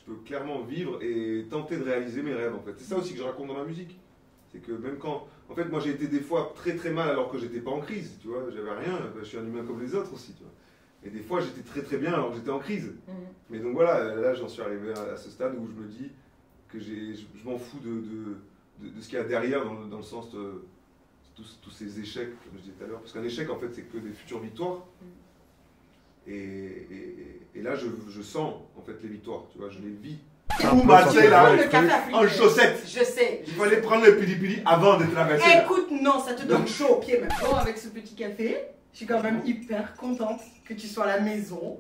peux clairement vivre et tenter de réaliser mes rêves en fait. C'est ça aussi que je raconte dans ma musique. C'est que même quand... En fait, moi j'ai été des fois très très mal alors que j'étais pas en crise, tu vois, j'avais rien, je suis un humain comme les autres aussi, tu vois. Et des fois j'étais très très bien alors que j'étais en crise. Mais donc voilà, là j'en suis arrivé à ce stade où je me dis que je m'en fous de ce qu'il y a derrière dans le sens de tous ces échecs, comme je disais tout à l'heure. Parce qu'un échec en fait c'est que des futures victoires. Et là je sens en fait les victoires, tu vois, je les vis. Mathé là, Le café à en chaussettes. Je sais. Il fallait prendre le pili-pili avant de traverser. Écoute, non, ça te donne chaud au pied maintenant avec ce petit café. Je suis quand même hyper contente que tu sois à la maison.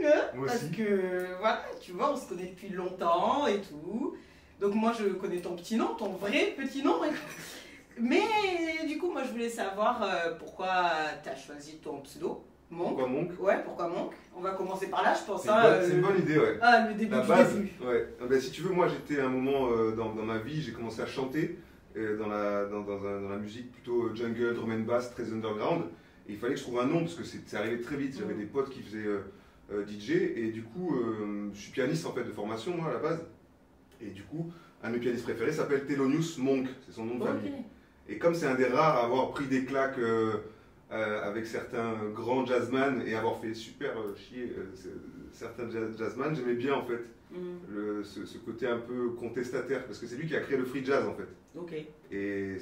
Moi Parce aussi. que, voilà, tu vois, on se connaît depuis longtemps et tout. Donc moi, je connais ton petit nom, ton vrai petit nom. Mais du coup, moi, je voulais savoir pourquoi tu as choisi ton pseudo, Monk. Pourquoi Monk? Ouais, pourquoi Monk? On va commencer par là, je pense. C'est une bonne idée, ouais. Ah, le début La du base, début. ouais. Ben, si tu veux, moi j'étais à un moment dans ma vie, j'ai commencé à chanter dans la musique plutôt jungle, drum and bass, très underground. Et il fallait que je trouve un nom parce que c'est arrivé très vite. J'avais des potes qui faisaient DJ et du coup, je suis pianiste en fait de formation moi à la base. Et du coup, un de mes pianistes préférés s'appelle Thelonious Monk, c'est son nom de famille. Et comme c'est un des rares à avoir pris des claques avec certains grands jazzman et avoir fait super chier certains jazzman, j'aimais bien en fait ce côté un peu contestataire parce que c'est lui qui a créé le free jazz en fait. Ok. Et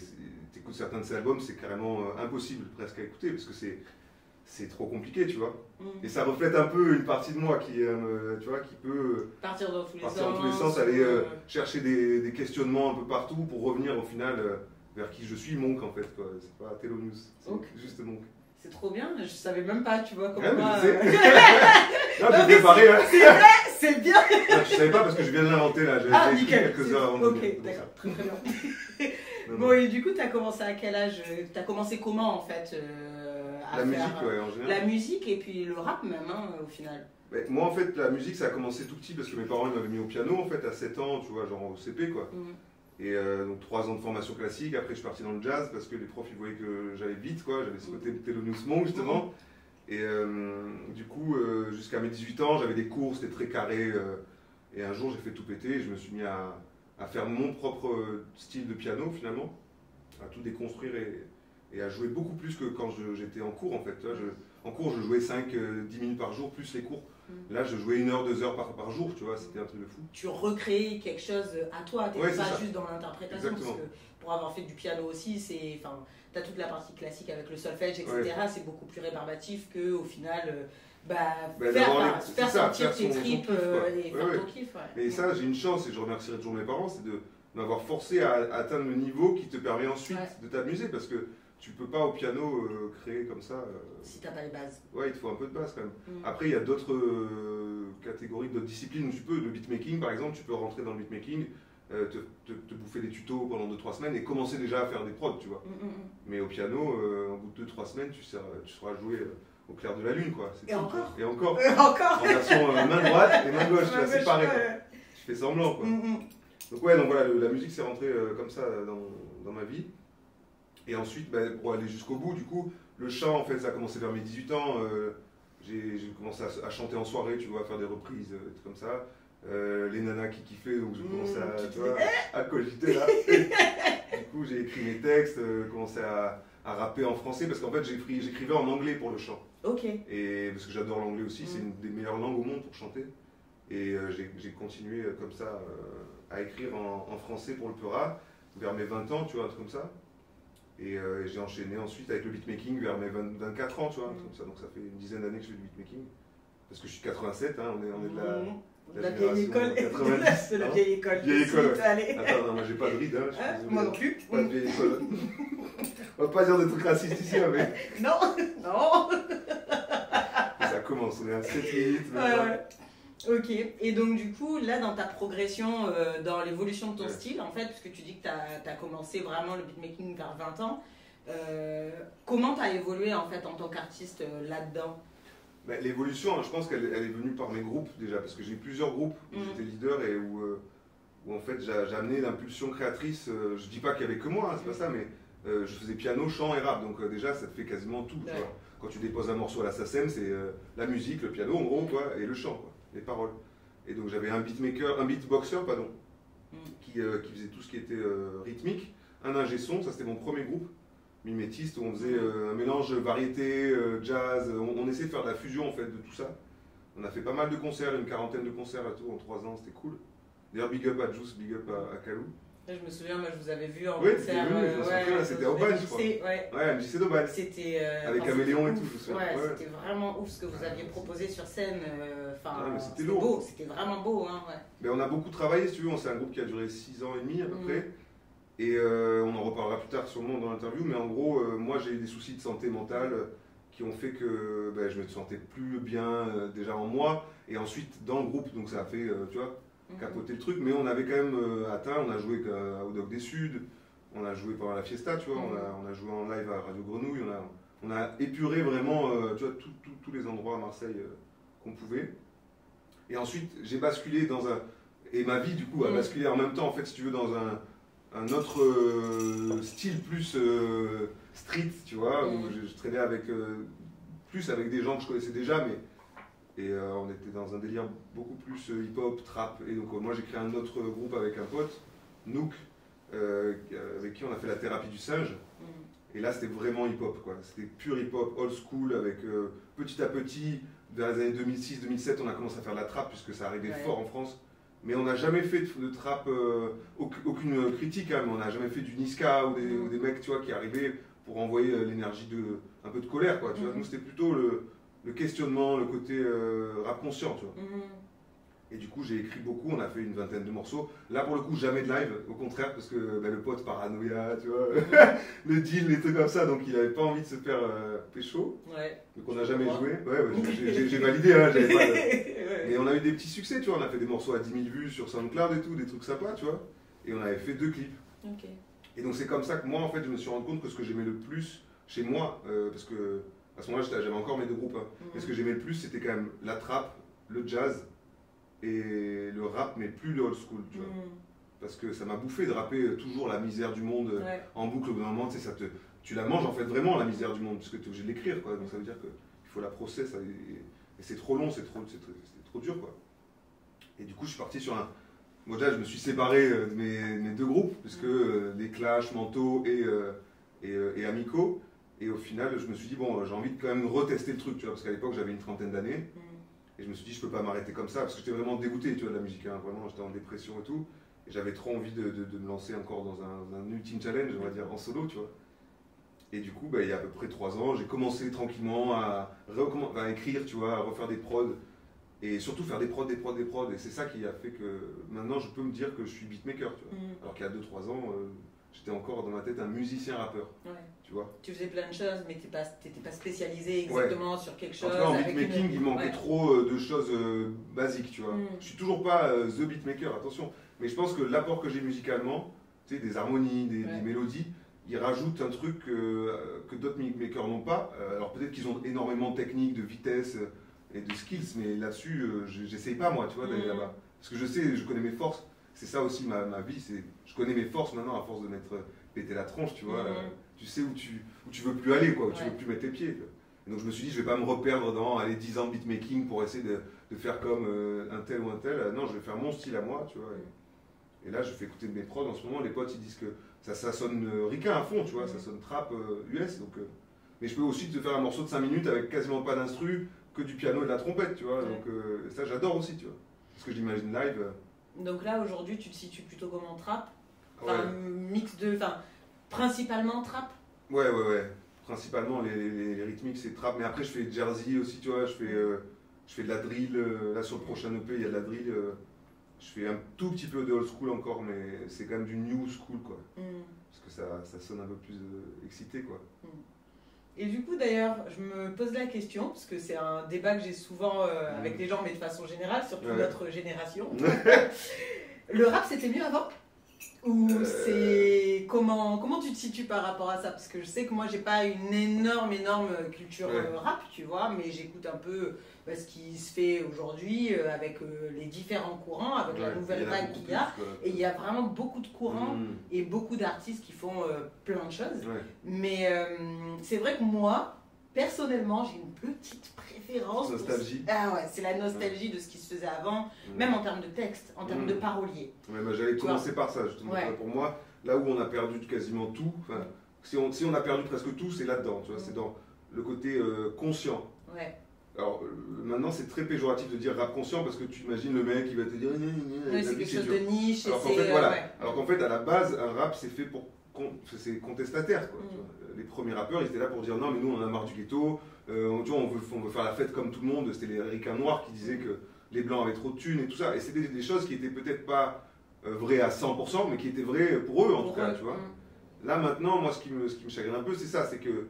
t'écoutes certains de ses albums, c'est carrément impossible presque à écouter parce que c'est trop compliqué, tu vois. Et ça reflète un peu une partie de moi qui, tu vois, qui peut Partir dans tous les sens, aller chercher des questionnements un peu partout pour revenir au final vers qui je suis, Monk en fait. C'est pas Thelonious, c'est juste Monk. C'est trop bien, je savais même pas, tu vois, comment Ouais, moi... je sais. Non, j'ai préparé. Hein. C'est vrai, c'est bien. Non, je savais pas parce que je viens de l'inventer là. Ah, J'ai écrit nickel. quelques heures avant de Ok, venir, pour d'accord, très très bien. Non, Bon, et du coup, t'as commencé à quel âge? T'as commencé comment en fait à la faire musique, ouais, en général. la musique et puis le rap même, hein, au final. Mais moi, en fait, la musique, ça a commencé tout petit parce que mes parents ils m'avaient mis au piano en fait à 7 ans, tu vois, genre au CP quoi. Et donc 3 ans de formation classique. Après, je suis parti dans le jazz parce que les profs ils voyaient que j'allais vite quoi. J'avais ce côté de Thelonious Monk justement. Et du coup, jusqu'à mes 18 ans, j'avais des cours, c'était très carré. Et un jour, j'ai fait tout péter et je me suis mis à faire mon propre style de piano finalement, à tout déconstruire et à jouer beaucoup plus que quand j'étais en cours en fait. Tu vois, en cours, je jouais 5-10 minutes par jour, plus les cours. Là, je jouais 1 heure, 2 heures par jour, tu vois, c'était un truc de fou. Tu recréais quelque chose à toi, t'es Ouais, pas c'est ça. juste dans l'interprétation. Parce Exactement. que pour avoir fait du piano aussi, c'est, enfin, t'as toute la partie classique avec le solfège, etc. Ouais. C'est beaucoup plus rébarbatif que au final, d'avoir faire c'est ça, sentir faire tes son tripes kiff, quoi. et faire Ouais, ton kiff. Ouais. Et ça, j'ai une chance et je remercierai toujours mes parents, c'est de m'avoir forcé à atteindre le niveau qui te permet ensuite de t'amuser parce que tu peux pas au piano créer comme ça. Si t'as pas les bases. Ouais, il te faut un peu de base quand même. Après, il y a d'autres catégories, d'autres disciplines où tu peux, le beatmaking par exemple, tu peux rentrer dans le beatmaking, te bouffer des tutos pendant 2-3 semaines et commencer déjà à faire des prods, tu vois. Mais au piano, au bout de 2-3 semaines, tu sauras jouer au clair de la lune, quoi. Et encore. Et encore. Encore. En version main droite et main gauche, tu vois, Ouais, séparé. ouais. Je fais semblant, quoi. Donc ouais, donc voilà, la musique s'est rentrée comme ça dans ma vie. Et ensuite, pour aller jusqu'au bout, du coup, le chant, en fait, ça a commencé vers mes 18 ans. J'ai commencé à chanter en soirée, tu vois, à faire des reprises, des trucs comme ça. Les nanas qui kiffaient, donc je commençais à cogiter là. Du coup, j'ai écrit mes textes, commencé à rapper en français, parce qu'en fait, j'écrivais en anglais pour le chant. Ok. Et parce que j'adore l'anglais aussi, c'est une des meilleures langues au monde pour chanter. Et j'ai continué comme ça à écrire en français pour le Peura, vers mes 20 ans, tu vois, un truc comme ça. Et j'ai enchaîné ensuite avec le beatmaking vers mes 24 ans, tu vois, comme ça. Donc ça fait une dizaine d'années que je fais du beatmaking. Parce que je suis 87, hein, on est de la vieille école. 90. De la vieille école. Vieille école, ouais. Allez. Attends, non, moi j'ai pas de ride, hein, je suis désolé. Moi non plus. Pas de vieille école. On va pas dire des trucs racistes ici, hein, mais Non, non. ça commence, on est à 7 minutes. Ouais. Ok, et donc du coup, là dans ta progression, dans l'évolution de ton style, en fait, puisque tu dis que tu as commencé vraiment le beatmaking vers 20 ans, comment tu as évolué en fait en tant qu'artiste là-dedans? L'évolution, hein, je pense qu'elle est venue par mes groupes déjà, parce que j'ai eu plusieurs groupes où j'étais leader et où en fait j'ai amené l'impulsion créatrice. Je dis pas qu'il y avait que moi, hein, c'est pas ça, mais je faisais piano, chant et rap, donc déjà ça te fait quasiment tout. Tu vois. Quand tu déposes un morceau à la SACEM, c'est la musique, le piano en gros, quoi, et le chant, quoi, les paroles. Et donc j'avais un beatmaker, un beatboxer, pardon, Mm. qui faisait tout ce qui était rythmique, un ingé son, ça c'était mon premier groupe, mimétiste, où on faisait un mélange variété, jazz, on essayait de faire de la fusion en fait de tout ça. On a fait pas mal de concerts, une quarantaine de concerts et tout en 3 ans, c'était cool. D'ailleurs, big up à Juice, big up à Kalou. Là, je me souviens, moi je vous avais vu en Oui, concert. je me souviens, c'était au Bal, je crois. Ouais. Ouais, MJC d'Aubal. C'était. Avec enfin, Caméléon et c'était tout, ouf. je me souviens. Ouais, Ouais. c'était vraiment ouf ce que vous aviez proposé sur scène. Enfin, Ouais, mais c'était c'était lourd. beau, c'était vraiment beau. Hein, ouais. Mais on a beaucoup travaillé, si tu veux, c'est un groupe qui a duré 6 ans et demi à peu près. Et on en reparlera plus tard sûrement dans l'interview, mais en gros, moi j'ai eu des soucis de santé mentale qui ont fait que je me sentais plus bien déjà en moi, et ensuite dans le groupe, donc ça a fait, tu vois, capoter le truc, mais on avait quand même atteint, on a joué au Doc des Suds, on a joué pendant la Fiesta, tu vois, on a joué en live à Radio Grenouille, on a épuré vraiment, tu vois, tous les endroits à Marseille qu'on pouvait. Et ensuite, j'ai basculé dans un... Et ma vie, du coup, a basculé en même temps, en fait, si tu veux, dans un autre style plus street, tu vois, où je traînais avec, plus avec des gens que je connaissais déjà, mais... Et on était dans un délire beaucoup plus hip-hop, trap. Et donc moi, j'ai créé un autre groupe avec un pote, Nook, avec qui on a fait la thérapie du singe. Et là, c'était vraiment hip-hop, quoi. C'était pur hip-hop, old school, avec petit à petit, vers les années 2006-2007, on a commencé à faire de la trap, puisque ça arrivait fort en France. Mais on n'a jamais fait de trap, aucune critique, hein, mais on n'a jamais fait du Niska ou des mecs, tu vois, qui arrivaient pour envoyer l'énergie un peu de colère, quoi. Tu vois, nous, c'était plutôt le questionnement, le côté rap conscient, tu vois. Et du coup, j'ai écrit beaucoup, on a fait une 20aine de morceaux. Là, pour le coup, jamais de live, au contraire, parce que le pote paranoïa, tu vois, le deal, les trucs comme ça, donc il n'avait pas envie de se faire pécho. Ouais. Donc on n'a jamais joué. Ouais, j'ai validé, hein, j'avais pas de... Mais on a eu des petits succès, tu vois, on a fait des morceaux à 10 000 vues sur SoundCloud et tout, des trucs sympas, tu vois. Et on avait fait 2 clips. Et donc c'est comme ça que moi, en fait, je me suis rendu compte que ce que j'aimais le plus chez moi, parce que à ce moment-là, j'avais encore mes 2 groupes, hein, mais ce que j'aimais le plus, c'était quand même la trap, le jazz, et le rap, mais plus le old school, tu vois. Parce que ça m'a bouffé de rapper toujours la misère du monde en boucle au bout d'un moment, tu sais, tu la manges en fait vraiment la misère du monde, parce que tu es obligé de l'écrire, quoi. Donc ça veut dire qu'il faut la process, et c'est trop long, c'est trop dur, quoi. Et du coup, je suis parti sur un... Moi déjà, je me suis séparé de mes 2 groupes, puisque les Clash, Manteau et Amico, et au final, je me suis dit, bon, j'ai envie de quand même retester le truc, tu vois, parce qu'à l'époque, j'avais une 30aine d'années. Et je me suis dit, je peux pas m'arrêter comme ça, parce que j'étais vraiment dégoûté, tu vois, de la musique, hein, vraiment, j'étais en dépression et tout. Et j'avais trop envie de me lancer encore dans un ultime challenge, on va dire, en solo, tu vois. Et du coup, il y a à peu près 3 ans, j'ai commencé tranquillement à écrire, tu vois, à refaire des prods. Et surtout faire des prods. Et c'est ça qui a fait que maintenant, je peux me dire que je suis beatmaker, tu vois. Alors qu'il y a 2-3 ans, j'étais encore dans ma tête un musicien-rappeur, tu vois. Tu faisais plein de choses, mais tu n'étais pas spécialisé exactement sur quelque chose. En tout cas, en beatmaking, il manquait trop de choses basiques, tu vois. Je suis toujours pas the beatmaker, attention. Mais je pense que l'apport que j'ai musicalement, tu sais, des harmonies, des mélodies, il rajoute un truc que d'autres beatmakers n'ont pas. Alors peut-être qu'ils ont énormément de techniques, de vitesse et de skills, mais là-dessus, j'essaye pas, moi, tu vois, d'aller là-bas. Parce que je sais, je connais mes forces. C'est ça aussi ma vie, c'est je connais mes forces maintenant à force de m'être pété la tronche, tu vois. Tu sais où tu veux plus aller, quoi, où tu veux plus mettre tes pieds. Et donc je me suis dit, je vais pas me reperdre dans 10 ans de beatmaking pour essayer de faire comme un tel ou un tel. Non, je vais faire mon style à moi, tu vois. Et là, je fais écouter de mes prods en ce moment. Les potes, ils disent que ça sonne ricain à fond, tu vois, ça sonne trap US. Donc, mais je peux aussi te faire un morceau de 5 minutes avec quasiment pas d'instru, que du piano et de la trompette, tu vois. Donc ça, j'adore aussi, tu vois. Parce que j'imagine live. Donc là, aujourd'hui, tu te situes plutôt comme en trap, mix de... Enfin, principalement trap. Ouais. Principalement, les rythmiques, c'est trap. Mais après, je fais jersey aussi, tu vois. Je fais de la drill. Là, sur le prochain EP, il y a de la drill. Je fais un tout petit peu de old school encore, mais c'est quand même du new school, quoi. Parce que ça sonne un peu plus excité, quoi. Et du coup, d'ailleurs, je me pose la question, parce que c'est un débat que j'ai souvent avec les gens, mais de façon générale, surtout notre génération. Le rap, c'était mieux avant ? Ou c'est... Comment tu te situes par rapport à ça ? Parce que je sais que moi, j'ai pas une énorme culture rap, tu vois, mais j'écoute un peu ce qui se fait aujourd'hui avec les différents courants, avec la nouvelle vague qu'il y a. Et il y a vraiment beaucoup de courants et beaucoup d'artistes qui font plein de choses. Mais c'est vrai que moi, personnellement, j'ai une petite préférence. Nostalgie. Ah ouais, c'est la nostalgie de ce qui se faisait avant, même en termes de texte, en termes de parolier. Ouais, bah, j'allais commencer par ça, justement. Ouais. Pour moi, là où on a perdu quasiment tout, si on a perdu presque tout, c'est là-dedans, tu vois, c'est dans le côté conscient. Ouais. Alors maintenant, c'est très péjoratif de dire rap conscient parce que tu imagines le mec qui va te dire. Ouais, c'est quelque chose de niche. Alors qu'en fait, voilà. Alors qu'en fait, à la base, un rap, c'est fait pour. C'est contestataire, quoi. Tu vois. Les premiers rappeurs, ils étaient là pour dire non, mais nous, on en a marre du ghetto, tu vois, on veut faire la fête comme tout le monde. C'était les ricains noirs qui disaient que les blancs avaient trop de thunes et tout ça. Et c'était des choses qui étaient peut-être pas vraies à 100%, mais qui étaient vraies pour eux, en tout cas, tu vois. Là, maintenant, moi, ce qui me chagrine un peu, c'est ça, c'est que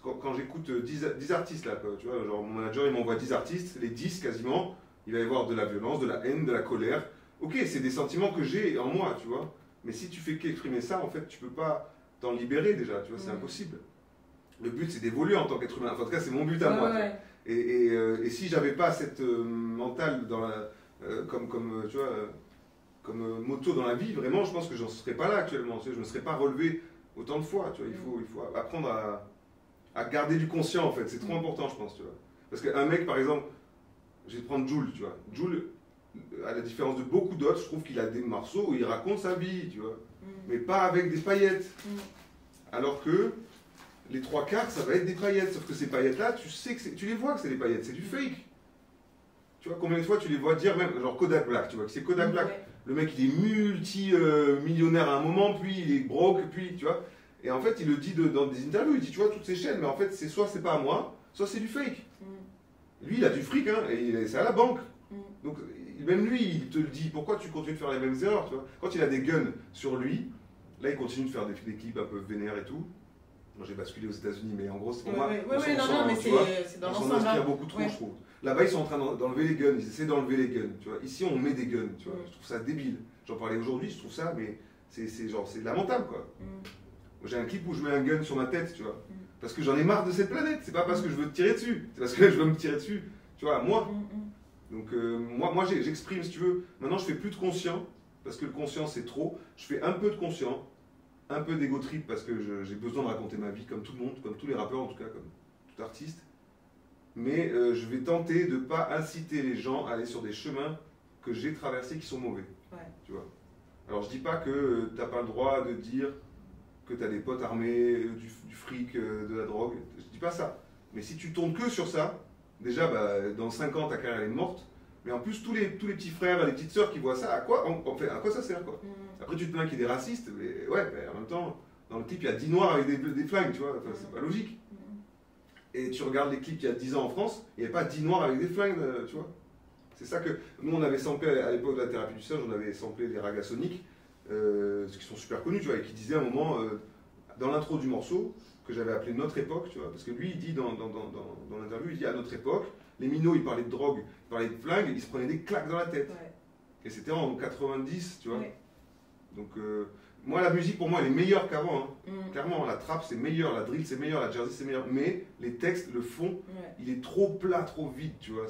quand j'écoute 10 artistes, là, quoi, tu vois, genre mon manager, il m'envoie 10 artistes, les 10 quasiment, il va y avoir de la violence, de la haine, de la colère. Ok, c'est des sentiments que j'ai en moi, tu vois. Mais si tu fais qu'exprimer ça, en fait, tu peux pas t'en libérer déjà, tu vois, c'est impossible. Le but, c'est d'évoluer en tant qu'être humain. Enfin, en tout cas, c'est mon but à moi. Ouais. Et si j'avais pas cette mentale dans la, comme tu vois, comme moto dans la vie, vraiment, je pense que j'en serais pas là actuellement. Tu sais, je me serais pas relevé autant de fois. Tu vois, il faut apprendre à garder du conscient, en fait. C'est trop important, je pense, tu vois. Parce qu'un mec, par exemple, je vais te prendre Jul, tu vois. Jul, à la différence de beaucoup d'autres, je trouve qu'il a des morceaux où il raconte sa vie, tu vois. Mais pas avec des paillettes. Alors que les 3/4, ça va être des paillettes. Sauf que ces paillettes-là, tu sais que tu les vois que c'est des paillettes, c'est du fake. Tu vois, combien de fois tu les vois dire, même, genre Kodak Black, tu vois, que c'est Kodak Black. Le mec, il est multi-millionnaire à un moment, puis il est broke, puis, tu vois. Et en fait, il le dit dans des interviews, il dit, tu vois, toutes ces chaînes, mais en fait, c'est soit c'est pas à moi, soit c'est du fake. Lui, il a du fric, hein, et c'est à la banque. Donc, même lui, il te le dit, pourquoi tu continues de faire les mêmes erreurs, tu vois. Quand il a des guns sur lui, là, il continue de faire des clips un peu vénères et tout. Moi, j'ai basculé aux États-Unis, mais en gros, c'est pour moi. Non, mais c'est dans l'ensemble. On s'en inspire beaucoup trop, je trouve. Là-bas, ils sont en train d'enlever les guns, ils essaient d'enlever les guns, tu vois. Ici, on met des guns, tu vois. Je trouve ça débile. J'en parlais aujourd'hui, je trouve ça, mais c'est lamentable, quoi. J'ai un clip où je mets un gun sur ma tête, tu vois. Parce que j'en ai marre de cette planète. C'est pas parce que je veux te tirer dessus, c'est parce que je veux me tirer dessus, tu vois, moi. Donc, moi j'exprime, si tu veux. Maintenant, je fais plus de conscient, parce que le conscient, c'est trop. Je fais un peu de conscient, un peu d'ego trip, parce que j'ai besoin de raconter ma vie, comme tout le monde, comme tous les rappeurs, en tout cas, comme tout artiste. Mais je vais tenter de ne pas inciter les gens à aller sur des chemins que j'ai traversés qui sont mauvais. Tu vois. Alors, je dis pas que tu n'as pas le droit de dire que tu as des potes armés, du fric, de la drogue. Je dis pas ça. Mais si tu tournes que sur ça, déjà, dans 5 ans, ta carrière elle est morte. Mais en plus, tous les petits frères et les petites sœurs qui voient ça, à quoi ça sert, quoi. Après, tu te plains qu'il y ait des racistes, mais ouais, en même temps, dans le clip, il y a 10 noirs avec des flingues, tu vois. Enfin, c'est pas logique. Et tu regardes les clips il y a 10 ans en France, il n'y avait pas 10 noirs avec des flingues, tu vois. C'est ça que... Nous, on avait samplé, à l'époque de la thérapie du singe, on avait samplé des ragas soniques, qui sont super connus, tu vois, et qui disaient à un moment, dans l'intro du morceau, que j'avais appelé Notre Époque, tu vois, parce que lui, il dit dans l'interview, il dit à notre époque, les minots, ils parlaient de drogue, ils parlaient de flingues, ils se prenaient des claques dans la tête. Et c'était en 90, tu vois. Donc, moi, la musique, pour moi, elle est meilleure qu'avant. Hein. Clairement, la trap, c'est meilleur, la drill, c'est meilleur, la jersey, c'est meilleur. Mais les textes, le fond, il est trop plat, trop vide, tu vois.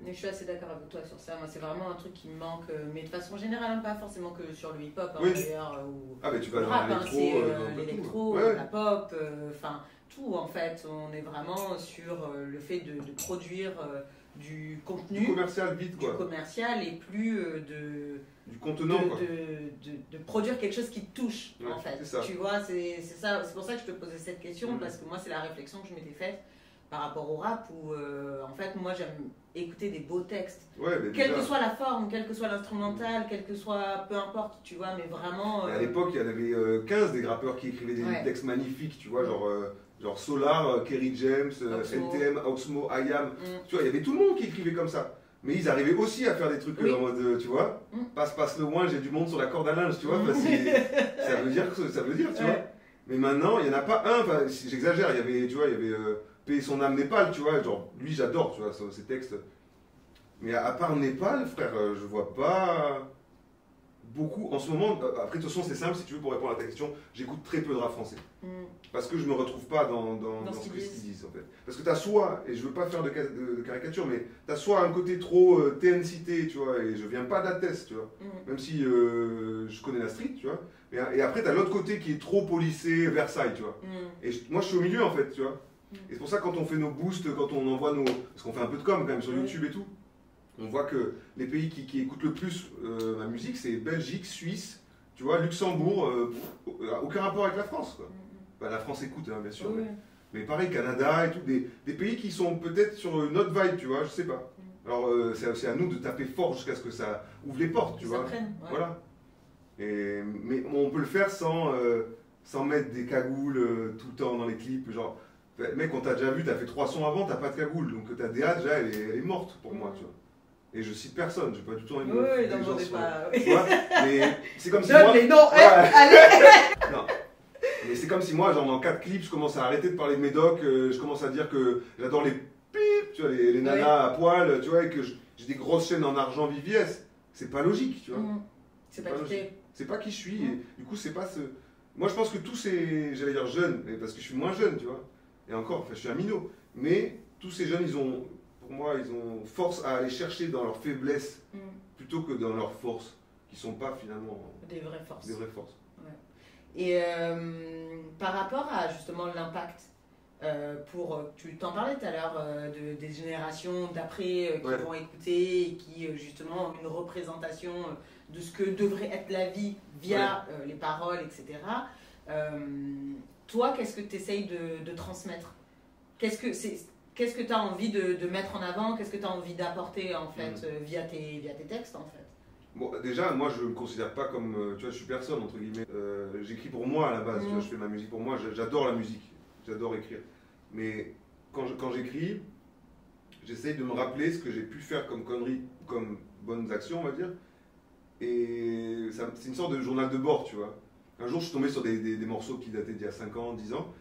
Mais je suis assez d'accord avec toi sur ça. Moi, c'est vraiment un truc qui me manque, mais de façon générale, hein, pas forcément que sur le hip-hop, hein, d'ailleurs. Ah, mais tu vas le dans rap, l'électro, la pop, enfin, tout, en fait. On est vraiment sur le fait de produire du contenu. Du commercial vite, quoi. Du commercial et plus du contenant, quoi. De produire quelque chose qui te touche, en fait. Ça. Tu vois, c'est pour ça que je te posais cette question, parce que moi, c'est la réflexion que je m'étais faite par rapport au rap, où, en fait, moi, j'aime écouter des beaux textes. Quelle que soit la forme, quel que soit l'instrumental, quel que soit, peu importe, tu vois, mais vraiment... À l'époque, il y en avait 15 des rappeurs qui écrivaient des textes magnifiques, tu vois, genre Solar, Kerry James, NTM, Oxmo, IAM, tu vois, il y avait tout le monde qui écrivait comme ça. Mais ils arrivaient aussi à faire des trucs en mode, tu vois, passe le moins, j'ai du monde sur la corde à linge, tu vois, ça veut dire, tu vois. Mais maintenant, il n'y en a pas un, enfin, j'exagère, il y avait Paix son âme Népal, tu vois, genre, lui j'adore, tu vois, ces textes. Mais à part Népal, frère, je vois pas beaucoup, en ce moment, après de toute façon c'est simple, si tu veux, pour répondre à ta question, j'écoute très peu de rap français. Parce que je me retrouve pas dans ce qu'ils disent, en fait. Parce que tu as soit, et je veux pas faire de caricature, mais tu as soit un côté trop TNCité, tu vois, et je viens pas d'Athès, tu vois, même si je connais la street, tu vois, et après tu as l'autre côté qui est trop policé, Versailles, tu vois. Et moi je suis au milieu, en fait, tu vois. Et c'est pour ça que quand on fait nos boosts, quand on envoie nos... Parce qu'on fait un peu de com quand même sur YouTube et tout. On voit que les pays qui écoutent le plus ma musique, c'est Belgique, Suisse, tu vois, Luxembourg, aucun rapport avec la France, quoi. Bah, la France écoute, hein, bien sûr. Oui. Mais pareil, Canada et tout, des pays qui sont peut-être sur une autre vibe, tu vois, je sais pas. Alors c'est à nous de taper fort jusqu'à ce que ça ouvre les portes, tu vois. Voilà. Mais on peut le faire sans mettre des cagoules tout le temps dans les clips. Genre, mec, on t'a déjà vu, t'as fait 3 sons avant, t'as pas de cagoule. Donc ta DA, déjà, elle est morte pour moi, tu vois. Et je cite personne, j'ai pas du tout envie de oui, non, j'en ai pas. Tu vois, mais c'est comme si Donne moi... les noms, allez. Non. Mais c'est comme si moi, genre dans 4 clips, je commence à arrêter de parler de médoc, je commence à dire que j'adore les pip, tu vois, les nanas à poil, tu vois, et que j'ai des grosses chaînes en argent VVS. C'est pas logique, tu vois. C'est pas qui c'est pas qui je suis, et du coup, c'est pas ce... Moi, je pense que tous ces, j'allais dire jeunes, mais parce que je suis moins jeune, tu vois, et encore, enfin, je suis un minot, mais tous ces jeunes, pour moi, ils ont force à aller chercher dans leurs faiblesses plutôt que dans leurs forces, qui sont pas finalement des vraies forces. Des vraies forces. Ouais. Et par rapport à justement l'impact, tu t'en parlais tout à l'heure des générations d'après qui vont écouter et qui justement ont une représentation de ce que devrait être la vie via les paroles, etc. Toi, qu'est-ce que tu essayes de transmettre? Qu'est-ce que tu as envie de mettre en avant? Qu'est-ce que tu as envie d'apporter en fait via tes textes en fait? Bon, déjà, moi je me considère pas comme, tu vois, je suis personne entre guillemets. J'écris pour moi à la base, tu vois, je fais ma musique pour moi, j'adore la musique, j'adore écrire. Mais quand j'écris, j'essaye de me rappeler ce que j'ai pu faire comme conneries, comme bonnes actions, on va dire. Et c'est une sorte de journal de bord, tu vois. Un jour, je suis tombé sur des morceaux qui dataient d'il y a 5 ans, 10 ans.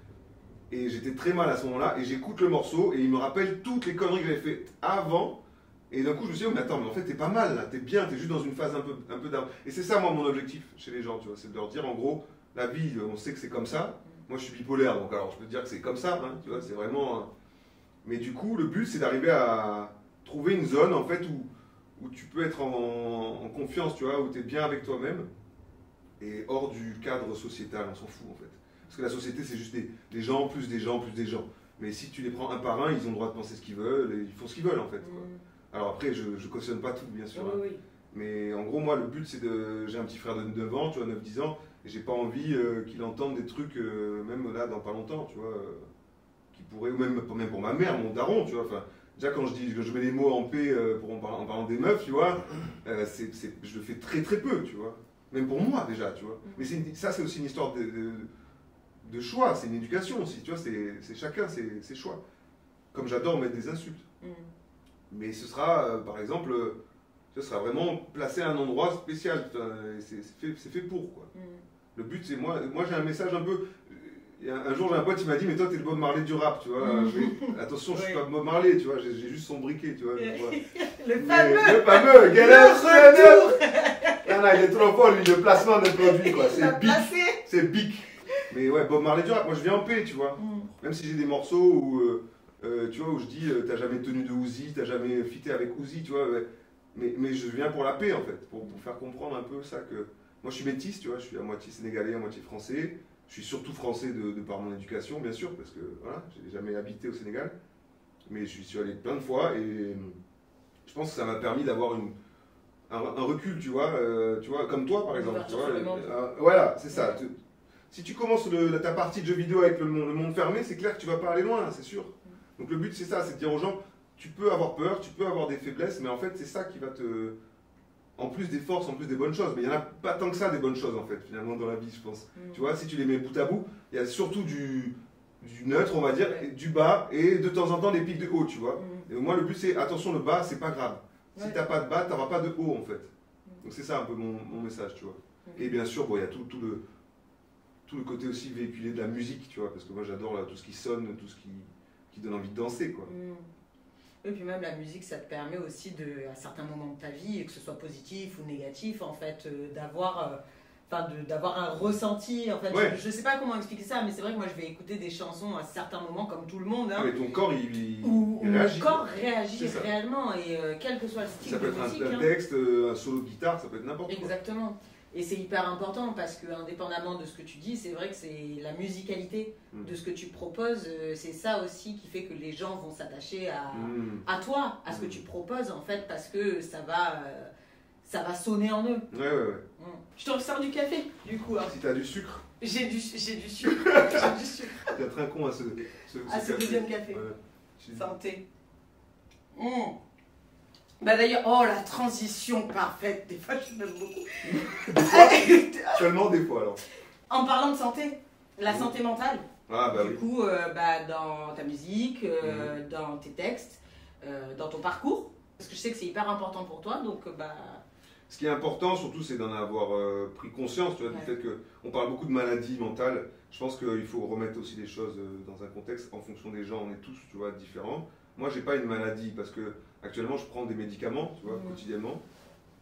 Et j'étais très mal à ce moment-là. Et j'écoute le morceau et il me rappelle toutes les conneries que j'avais faites avant. Et d'un coup, je me suis dit, oh, mais attends, mais en fait, t'es pas mal là, t'es bien, t'es juste dans une phase un peu down. Et c'est ça, moi, mon objectif chez les gens, tu vois. C'est de leur dire, en gros, la vie, on sait que c'est comme ça. Moi, je suis bipolaire, donc alors je peux te dire que c'est comme ça, hein, tu vois, c'est vraiment... Mais du coup, le but, c'est d'arriver à trouver une zone, en fait, où tu peux être en confiance, tu vois, où tu es bien avec toi-même, et hors du cadre sociétal, on s'en fout, en fait. Parce que la société, c'est juste des gens, plus des gens, plus des gens. Mais si tu les prends un par un, ils ont le droit de penser ce qu'ils veulent, et ils font ce qu'ils veulent, en fait. Quoi. Alors après, je cautionne pas tout, bien sûr. Hein. Oui. Mais en gros, moi, le but, c'est de... J'ai un petit frère de 9 ans, tu vois, 9-10 ans, et j'ai pas envie qu'il entende des trucs, même là, dans pas longtemps, tu vois, qui pourraient, ou même pour ma mère, mon daron, tu vois, enfin, déjà quand je mets les mots en paix en parlant des meufs, tu vois, je le fais très très peu, tu vois, même pour moi déjà, tu vois. Mais ça, c'est aussi une histoire de choix, c'est une éducation aussi, tu vois, c'est chacun ses choix. Comme j'adore mettre des insultes. Mais ce sera, par exemple... Ce sera vraiment placé à un endroit spécial, c'est fait pour quoi. Le but c'est moi j'ai un message un peu, un jour j'ai un pote qui m'a dit mais toi t'es le Bob Marley du rap, tu vois. Attention je suis pas Bob Marley, tu vois, j'ai juste son briquet, tu vois. Le fameux Non, il est trop fort lui, le placement de produit quoi, c'est bic. Mais ouais, Bob Marley du rap, moi je viens en paix, tu vois. Même si j'ai des morceaux où, tu vois, où je dis t'as jamais tenu de Uzi, t'as jamais fité avec Uzi, tu vois. Mais je viens pour la paix en fait, pour faire comprendre un peu ça que... Moi je suis métis, tu vois, je suis à moitié sénégalais, à moitié français. Je suis surtout français de par mon éducation, bien sûr, parce que voilà, j'ai jamais habité au Sénégal. Mais je suis allé plein de fois et je pense que ça m'a permis d'avoir un recul, tu vois, comme toi par exemple. Tu vois, voilà, c'est ça. Si tu commences ta partie de jeu vidéo avec le monde fermé, c'est clair que tu vas pas aller loin, c'est sûr. Donc le but c'est ça, c'est de dire aux gens... Tu peux avoir peur, tu peux avoir des faiblesses, mais en fait, c'est ça qui va te... En plus des forces, en plus des bonnes choses. Mais il n'y en a pas tant que ça, des bonnes choses, en fait, finalement, dans la vie, je pense. Tu vois, si tu les mets bout à bout, il y a surtout du neutre, on va dire, et du bas, et de temps en temps, des pics de haut, tu vois. Et moi, le but, c'est, attention, le bas, c'est pas grave. Si tu n'as pas de bas, tu n'auras pas de haut, en fait. Donc c'est ça, un peu mon message, tu vois. Et bien sûr, bon, il y a tout le côté aussi véhiculé de la musique, tu vois, parce que moi, j'adore tout ce qui sonne, tout ce qui donne envie de danser, quoi. Et puis même la musique, ça te permet aussi à certains moments de ta vie, que ce soit positif ou négatif, en fait, d'avoir un ressenti. En fait, je ne sais pas comment expliquer ça, mais c'est vrai que moi je vais écouter des chansons à certains moments comme tout le monde. Hein, mais ton corps, il réagit. Mon corps réagit réellement, et quel que soit le style de musique. Ça peut être un texte, un solo de guitare, ça peut être n'importe quoi. Exactement. Et c'est hyper important parce que, indépendamment de ce que tu dis, c'est vrai que c'est la musicalité de ce que tu proposes. C'est ça aussi qui fait que les gens vont s'attacher à toi, à ce que tu proposes en fait, parce que ça va sonner en eux. Ouais. Je te resserre du café, du coup. Hein. Si t'as du sucre. J'ai du sucre. J'ai du sucre. T'as très con à ce deuxième café. Ouais. Santé. Bah d'ailleurs, oh la transition parfaite, des fois je m'aime beaucoup. Seulement des fois alors. En parlant de santé, la santé mentale. Ah bah du coup, dans ta musique, dans tes textes, dans ton parcours, parce que je sais que c'est hyper important pour toi, donc Ce qui est important surtout, c'est d'en avoir pris conscience, tu vois, du fait qu'on parle beaucoup de maladies mentales. Je pense qu'il faut remettre aussi les choses dans un contexte en fonction des gens. On est tous, tu vois, différents. Moi, j'ai pas une maladie parce que actuellement, je prends des médicaments, tu vois, quotidiennement.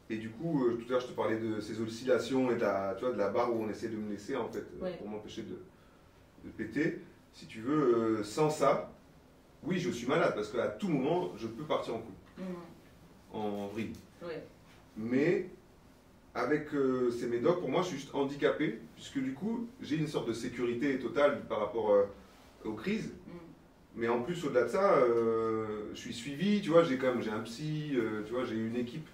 Et du coup, tout à l'heure, je te parlais de ces oscillations et de la barre où on essaie de me laisser, en fait, pour m'empêcher de péter. Si tu veux, sans ça, oui, je suis malade parce qu'à tout moment, je peux partir en couille, en vrille. Mais avec ces médocs, pour moi, je suis juste handicapé, puisque du coup, j'ai une sorte de sécurité totale par rapport aux crises. Mais en plus, au-delà de ça, je suis suivi, tu vois, j'ai un psy, tu vois, j'ai une équipe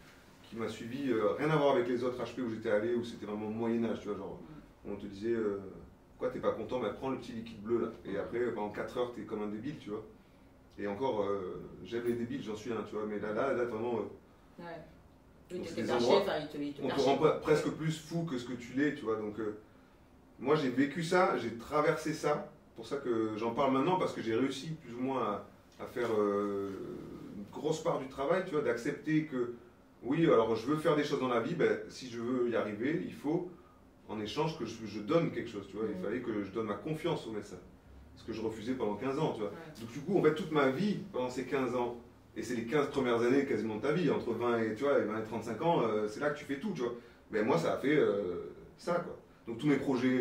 qui m'a suivi, rien à voir avec les autres HP où j'étais allé, où c'était vraiment Moyen-Âge, tu vois, genre, on te disait, pourquoi t'es pas content, mais prends le petit liquide bleu là. Et après, pendant 4 heures, t'es comme un débile, tu vois. Et encore, j'aime les débiles, j'en suis un, tu vois, mais là vraiment... Oui, c'est t'es des perché, endroits, il on te rend presque plus fou que ce que tu l'es, tu vois. Donc, moi, j'ai vécu ça, j'ai traversé ça. C'est pour ça que j'en parle maintenant, parce que j'ai réussi plus ou moins à faire une grosse part du travail, tu vois, d'accepter que, oui, alors je veux faire des choses dans la vie, ben, si je veux y arriver, il faut, en échange, que je donne quelque chose, tu vois. Il fallait que je donne ma confiance au médecin. Ce que je refusais pendant 15 ans, tu vois. Donc, du coup, en fait, toute ma vie, pendant ces 15 ans, et c'est les 15 premières années quasiment de ta vie, entre 20 et 35 ans, c'est là que tu fais tout, tu vois. Mais moi, ça a fait ça, quoi. Donc tous mes projets,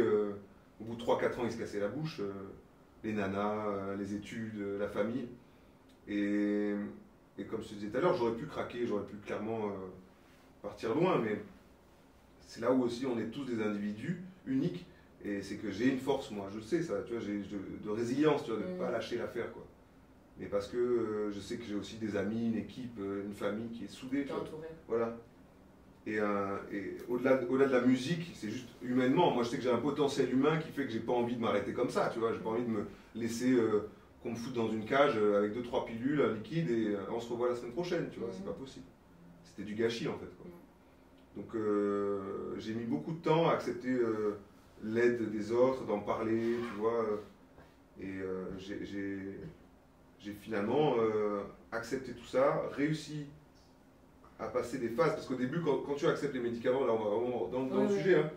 au bout de 3-4 ans, ils se cassaient la bouche. Les nanas, les études, la famille. Et comme je te disais tout à l'heure, j'aurais pu craquer, j'aurais pu clairement partir loin, mais c'est là où aussi on est tous des individus uniques. Et c'est que j'ai une force, moi, je sais ça, tu vois, j'ai de résilience, tu vois, de ne pas lâcher l'affaire, quoi. Mais parce que je sais que j'ai aussi des amis, une équipe, une famille qui est soudée. Tu vois. Voilà. Et au-delà de la musique, c'est juste humainement. Moi, je sais que j'ai un potentiel humain qui fait que j'ai pas envie de m'arrêter comme ça. Tu vois, j'ai pas envie de me laisser qu'on me foute dans une cage avec 2-3 pilules, un liquide et on se revoit la semaine prochaine. Tu vois, c'est pas possible. C'était du gâchis en fait. Quoi. Donc, j'ai mis beaucoup de temps à accepter l'aide des autres, d'en parler. Tu vois, et j'ai finalement accepté tout ça, réussi à passer des phases, parce qu'au début, quand tu acceptes les médicaments, là on va vraiment dans le sujet, hein.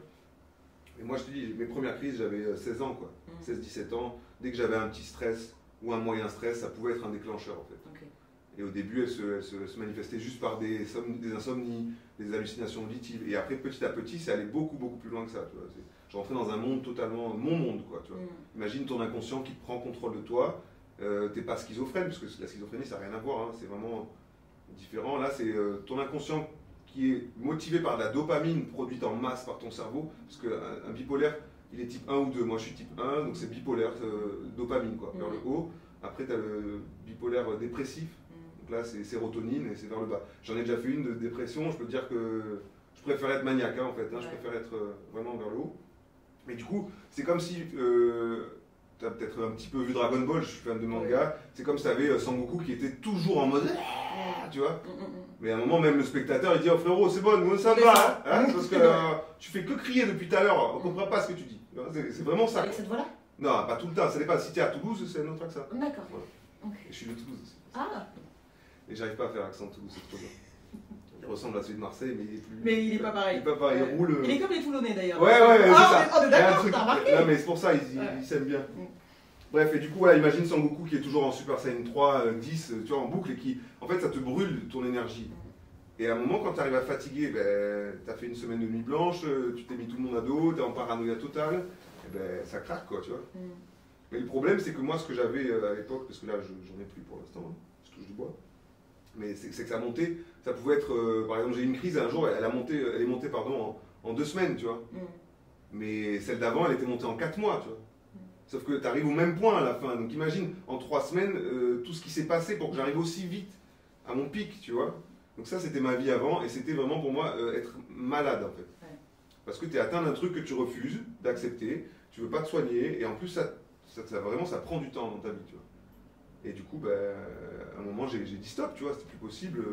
Et moi je te dis, mes premières crises, j'avais 16 ans, quoi, 16-17 ans, dès que j'avais un petit stress ou un moyen stress, ça pouvait être un déclencheur en fait. Et au début, elle se manifestait juste par des insomnies, des hallucinations auditives, et après petit à petit, c'est allé beaucoup plus loin que ça, tu vois. Je rentrais dans un monde totalement, mon monde, quoi, tu vois. Imagine ton inconscient qui prend contrôle de toi. T'es pas schizophrène, parce que la schizophrénie ça n'a rien à voir, hein, c'est vraiment différent. Là c'est ton inconscient qui est motivé par de la dopamine produite en masse par ton cerveau, parce qu'un bipolaire il est type 1 ou 2, moi je suis type 1, donc c'est bipolaire, dopamine quoi, vers le haut. Après tu as le bipolaire dépressif, donc là c'est sérotonine et c'est vers le bas. J'en ai déjà fait une de dépression, je peux te dire que je préfère être maniaque en fait, hein, je préfère être vraiment vers le haut. Mais du coup c'est comme si... tu as peut-être un petit peu vu Dragon Ball, je suis fan de manga, c'est comme si tu avais Sangoku qui était toujours en mode tu vois. Mais à un moment même le spectateur il dit oh frérot c'est bon, nous ça va hein, parce que tu fais que crier depuis tout à l'heure, on comprend pas ce que tu dis. C'est vraiment ça. Avec cette voix-là? Non, pas tout le temps, ça dépend. Si tu es à Toulouse, c'est un autre accent. D'accord. Voilà. Okay. Et je suis de Toulouse aussi. Ah. Et j'arrive pas à faire l'accent de Toulouse, c'est trop bien. Il ressemble à celui de Marseille, mais il est plus. Mais il est pas pareil. Il est pas pareil, il roule. Il est comme les Toulonnais d'ailleurs. Ouais, c'est ça. On est d'accord, t'as remarqué? Non, mais c'est pour ça, ils s'aiment bien. Bref, et du coup, voilà, imagine Sangoku qui est toujours en Super Saiyan 3, 10, tu vois, en boucle, et qui, en fait, ça te brûle ton énergie. Et à un moment, quand tu arrives à fatiguer, ben, tu as fait une semaine de nuit blanche, tu t'es mis tout le monde à dos, tu es en paranoïa totale, et ben, ça craque, quoi, tu vois. Mais le problème, c'est que moi, ce que j'avais à l'époque, parce que là, j'en ai plus pour l'instant, hein, je touche du bois, mais c'est que ça montait, ça pouvait être, par exemple, j'ai eu une crise un jour, elle est montée en 2 semaines, tu vois. Mais celle d'avant, elle était montée en 4 mois, tu vois. Sauf que tu arrives au même point à la fin. Donc imagine, en 3 semaines, tout ce qui s'est passé pour que j'arrive aussi vite à mon pic, tu vois. Donc ça, c'était ma vie avant, et c'était vraiment pour moi être malade, en fait. Ouais. Parce que tu es atteint d'un truc que tu refuses d'accepter, tu veux pas te soigner, et en plus, ça prend du temps dans ta vie, tu vois. Et du coup, à un moment, j'ai dit stop, tu vois, c'était plus possible.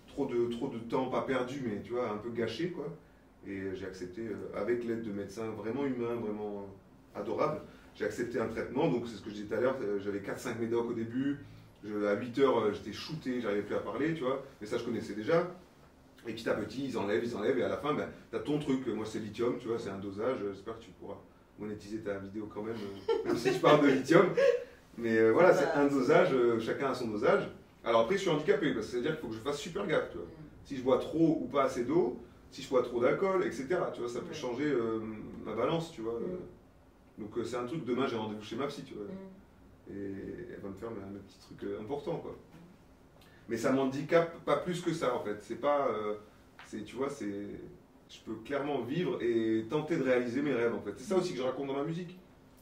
Trop de temps, pas perdu, mais tu vois, un peu gâché, quoi. Et j'ai accepté, avec l'aide de médecins vraiment humains, vraiment adorables, j'ai accepté un traitement. Donc, c'est ce que je disais tout à l'heure, j'avais 4-5 médocs au début. À 8 heures, j'étais shooté, j'arrivais plus à parler, tu vois. Mais ça, je connaissais déjà. Et petit à petit, ils enlèvent, et à la fin, tu as ton truc. Moi, c'est lithium, tu vois, c'est un dosage. J'espère que tu pourras monétiser ta vidéo quand même, même si je parle de lithium. Mais voilà, c'est un dosage, chacun a son dosage. Alors après, je suis handicapé, parce que c'est-à-dire qu'il faut que je fasse super gaffe, tu vois. Si je bois trop ou pas assez d'eau, si je bois trop d'alcool, etc. Tu vois, ça peut changer ma balance, tu vois. Donc c'est un truc, demain j'ai rendez-vous chez ma psy, tu vois. Et elle va me faire mes petits trucs importants, quoi. Mais ça m'handicape pas plus que ça, en fait. C'est pas... tu vois, je peux clairement vivre et tenter de réaliser mes rêves, en fait. C'est ça aussi que je raconte dans ma musique.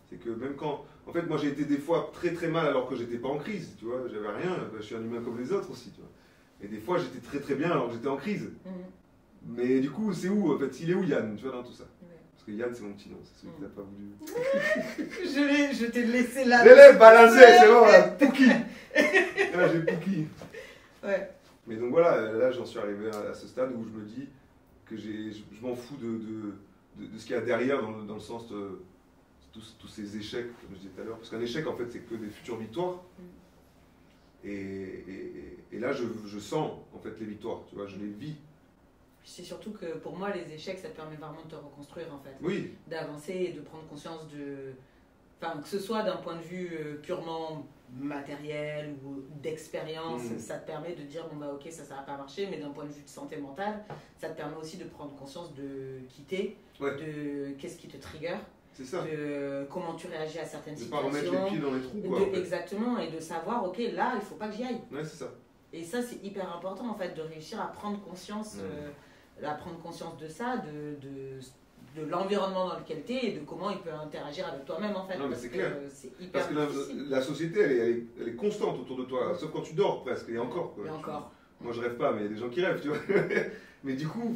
C'est que même quand... En fait, moi j'ai été des fois très très mal alors que j'étais pas en crise, tu vois. J'avais rien, je suis un humain comme les autres aussi, tu vois. Et des fois j'étais très très bien alors que j'étais en crise. Mais du coup, c'est où, en fait, il est où Yann, tu vois, dans tout ça? Parce que Yann, c'est mon petit nom, c'est celui qui n'a pas voulu. Je t'ai laissé là. L'élève balancé, c'est bon, là, Pouki. Là, j'ai Pouki. Ouais. Mais donc voilà, là, j'en suis arrivé à ce stade où je me dis que je m'en fous de ce qu'il y a derrière, dans le sens de tous ces échecs, comme je disais tout à l'heure. Parce qu'un échec, en fait, c'est que des futures victoires. Et là, je sens, en fait, les victoires, tu vois, je les vis. C'est surtout que pour moi, les échecs, ça te permet vraiment de te reconstruire, en fait. Oui. D'avancer et de prendre conscience de... Enfin, que ce soit d'un point de vue purement matériel ou d'expérience, ça te permet de dire, bon bah ok, ça va pas marcher, mais d'un point de vue de santé mentale, ça te permet aussi de prendre conscience de quitter, de qu'est-ce qui te trigger, de comment tu réagis à certaines situations. De pas remettre les pieds dans les trous, quoi. Exactement, et de savoir, ok, là, il faut pas que j'y aille. Ouais, c'est ça. Et ça, c'est hyper important, en fait, de réussir à prendre conscience, de ça, de l'environnement dans lequel tu es et de comment il peut interagir avec toi-même, en fait. Non, mais c'est clair. C'est hyper difficile. La société, elle est constante autour de toi, sauf quand tu dors presque, et encore. Quoi. Et encore. Moi, je rêve pas, mais il y a des gens qui rêvent, tu vois. Mais du coup,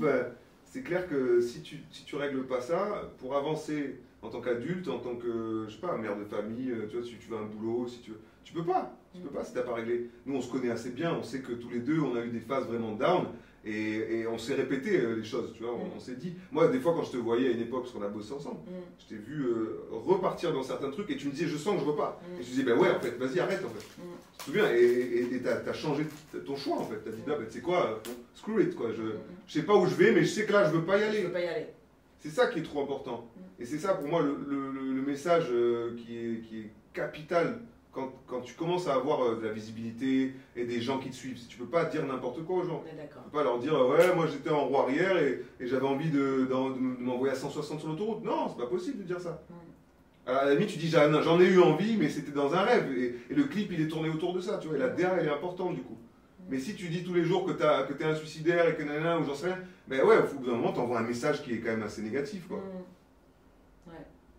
c'est clair que si tu règles pas ça, pour avancer en tant qu'adulte, en tant que, je sais pas, mère de famille, tu vois, si tu veux un boulot, si tu peux pas. Tu peux pas si t'as pas réglé. Nous, on se connaît assez bien, on sait que tous les deux, on a eu des phases vraiment down. Et on s'est répété les choses, tu vois, on s'est dit... Moi, des fois, quand je te voyais à une époque, parce qu'on a bossé ensemble, je t'ai vu repartir dans certains trucs et tu me disais, je sens que je veux pas. Et je disais, ben ouais, en fait, vas-y, arrête, en fait. Tu te souviens, et t'as changé ton choix, en fait. T'as dit, bah, tu sais quoi, screw it, quoi. Je sais pas où je vais, mais je sais que là, je veux pas y aller. Je veux pas y aller. C'est ça qui est trop important. Et c'est ça, pour moi, le message qui est capital. Quand tu commences à avoir de la visibilité et des gens qui te suivent, tu peux pas dire n'importe quoi aux gens. Tu peux pas leur dire ouais, moi j'étais en roue arrière et j'avais envie de m'envoyer à 160 sur l'autoroute. Non, c'est pas possible de dire ça. À la limite, tu dis j'en ai eu envie, mais c'était dans un rêve et le clip il est tourné autour de ça, tu vois. Et la DA elle est importante du coup. Mais si tu dis tous les jours que t'es un suicidaire et que nanana ou j'en sais rien, ben ouais, au bout d'un moment t'envoies un message qui est quand même assez négatif quoi. Ouais.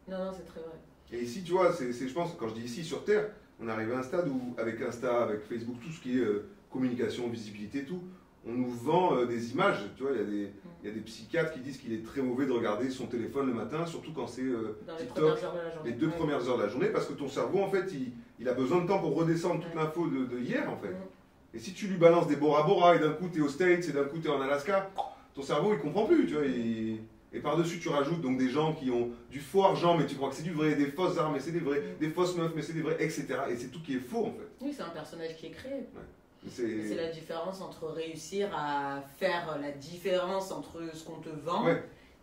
Non, c'est très vrai. Et ici, tu vois, je pense, quand je dis ici sur Terre, on est arrivé à un stade où, avec Insta, avec Facebook, tout ce qui est communication, visibilité, tout, on nous vend des images. Tu vois, il y a des psychiatres qui disent qu'il est très mauvais de regarder son téléphone le matin, surtout quand c'est TikTok, les 2 premières heures de la journée, parce que ton cerveau, en fait, il a besoin de temps pour redescendre toute l'info de hier, en fait. Et si tu lui balances des Bora Bora, et d'un coup, tu es aux States, et d'un coup, tu es en Alaska, ton cerveau, il comprend plus, tu vois. Et par-dessus, tu rajoutes donc des gens qui ont du faux argent, mais tu crois que c'est du vrai, des fausses armes, mais c'est des vrais, des fausses meufs, mais c'est des vrais, etc. Et c'est tout qui est faux, en fait. Oui, c'est un personnage qui est créé. Ouais. C'est la différence entre réussir à faire la différence entre ce qu'on te vend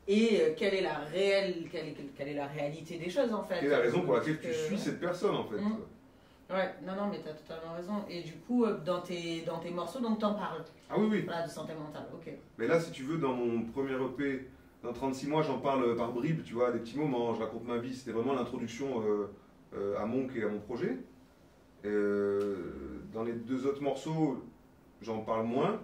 et quelle est la réalité des choses, en fait. Quelle est la raison pour laquelle tu suis cette personne, en fait. Ouais, non, mais tu as totalement raison. Et du coup, dans tes morceaux, donc t'en parles. Ah oui. Voilà, de santé mentale, ok. Mais là, si tu veux, dans mon premier EP... Dans 36 mois, j'en parle par bribes, tu vois, des petits moments, je raconte ma vie. C'était vraiment l'introduction à Monk et à mon projet. Dans les 2 autres morceaux, j'en parle moins.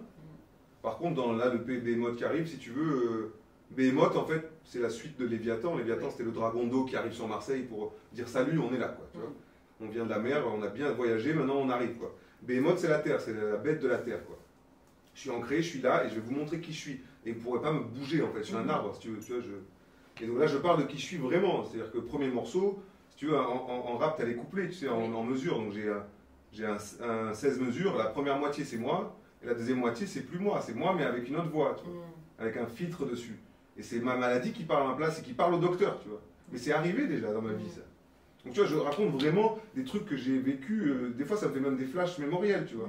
Par contre, dans là, le PB mode qui arrive, si tu veux, Behemoth, en fait, c'est la suite de Léviathan. Léviathan, c'était le dragon d'eau qui arrive sur Marseille pour dire salut, on est là, quoi. Tu vois, on vient de la mer, on a bien voyagé, maintenant on arrive, quoi. Behemoth, c'est la terre, c'est la bête de la terre, quoi. Je suis ancré, je suis là et je vais vous montrer qui je suis. Et vous ne pourrez pas me bouger, en fait. Je suis un arbre, si tu veux. Tu vois, Et donc là, je parle de qui je suis vraiment. C'est-à-dire que le premier morceau, si tu veux, en rap, tu as les couplets, tu sais, en mesure. Donc j'ai un 16 mesures. La première moitié, c'est moi. Et la deuxième moitié, c'est plus moi. C'est moi, mais avec une autre voix, tu vois, avec un filtre dessus. Et c'est ma maladie qui parle à ma place et qui parle au docteur, tu vois. Mais c'est arrivé déjà dans ma vie, ça. Donc tu vois, je raconte vraiment des trucs que j'ai vécu. Des fois, ça me fait même des flashs mémoriels, tu vois.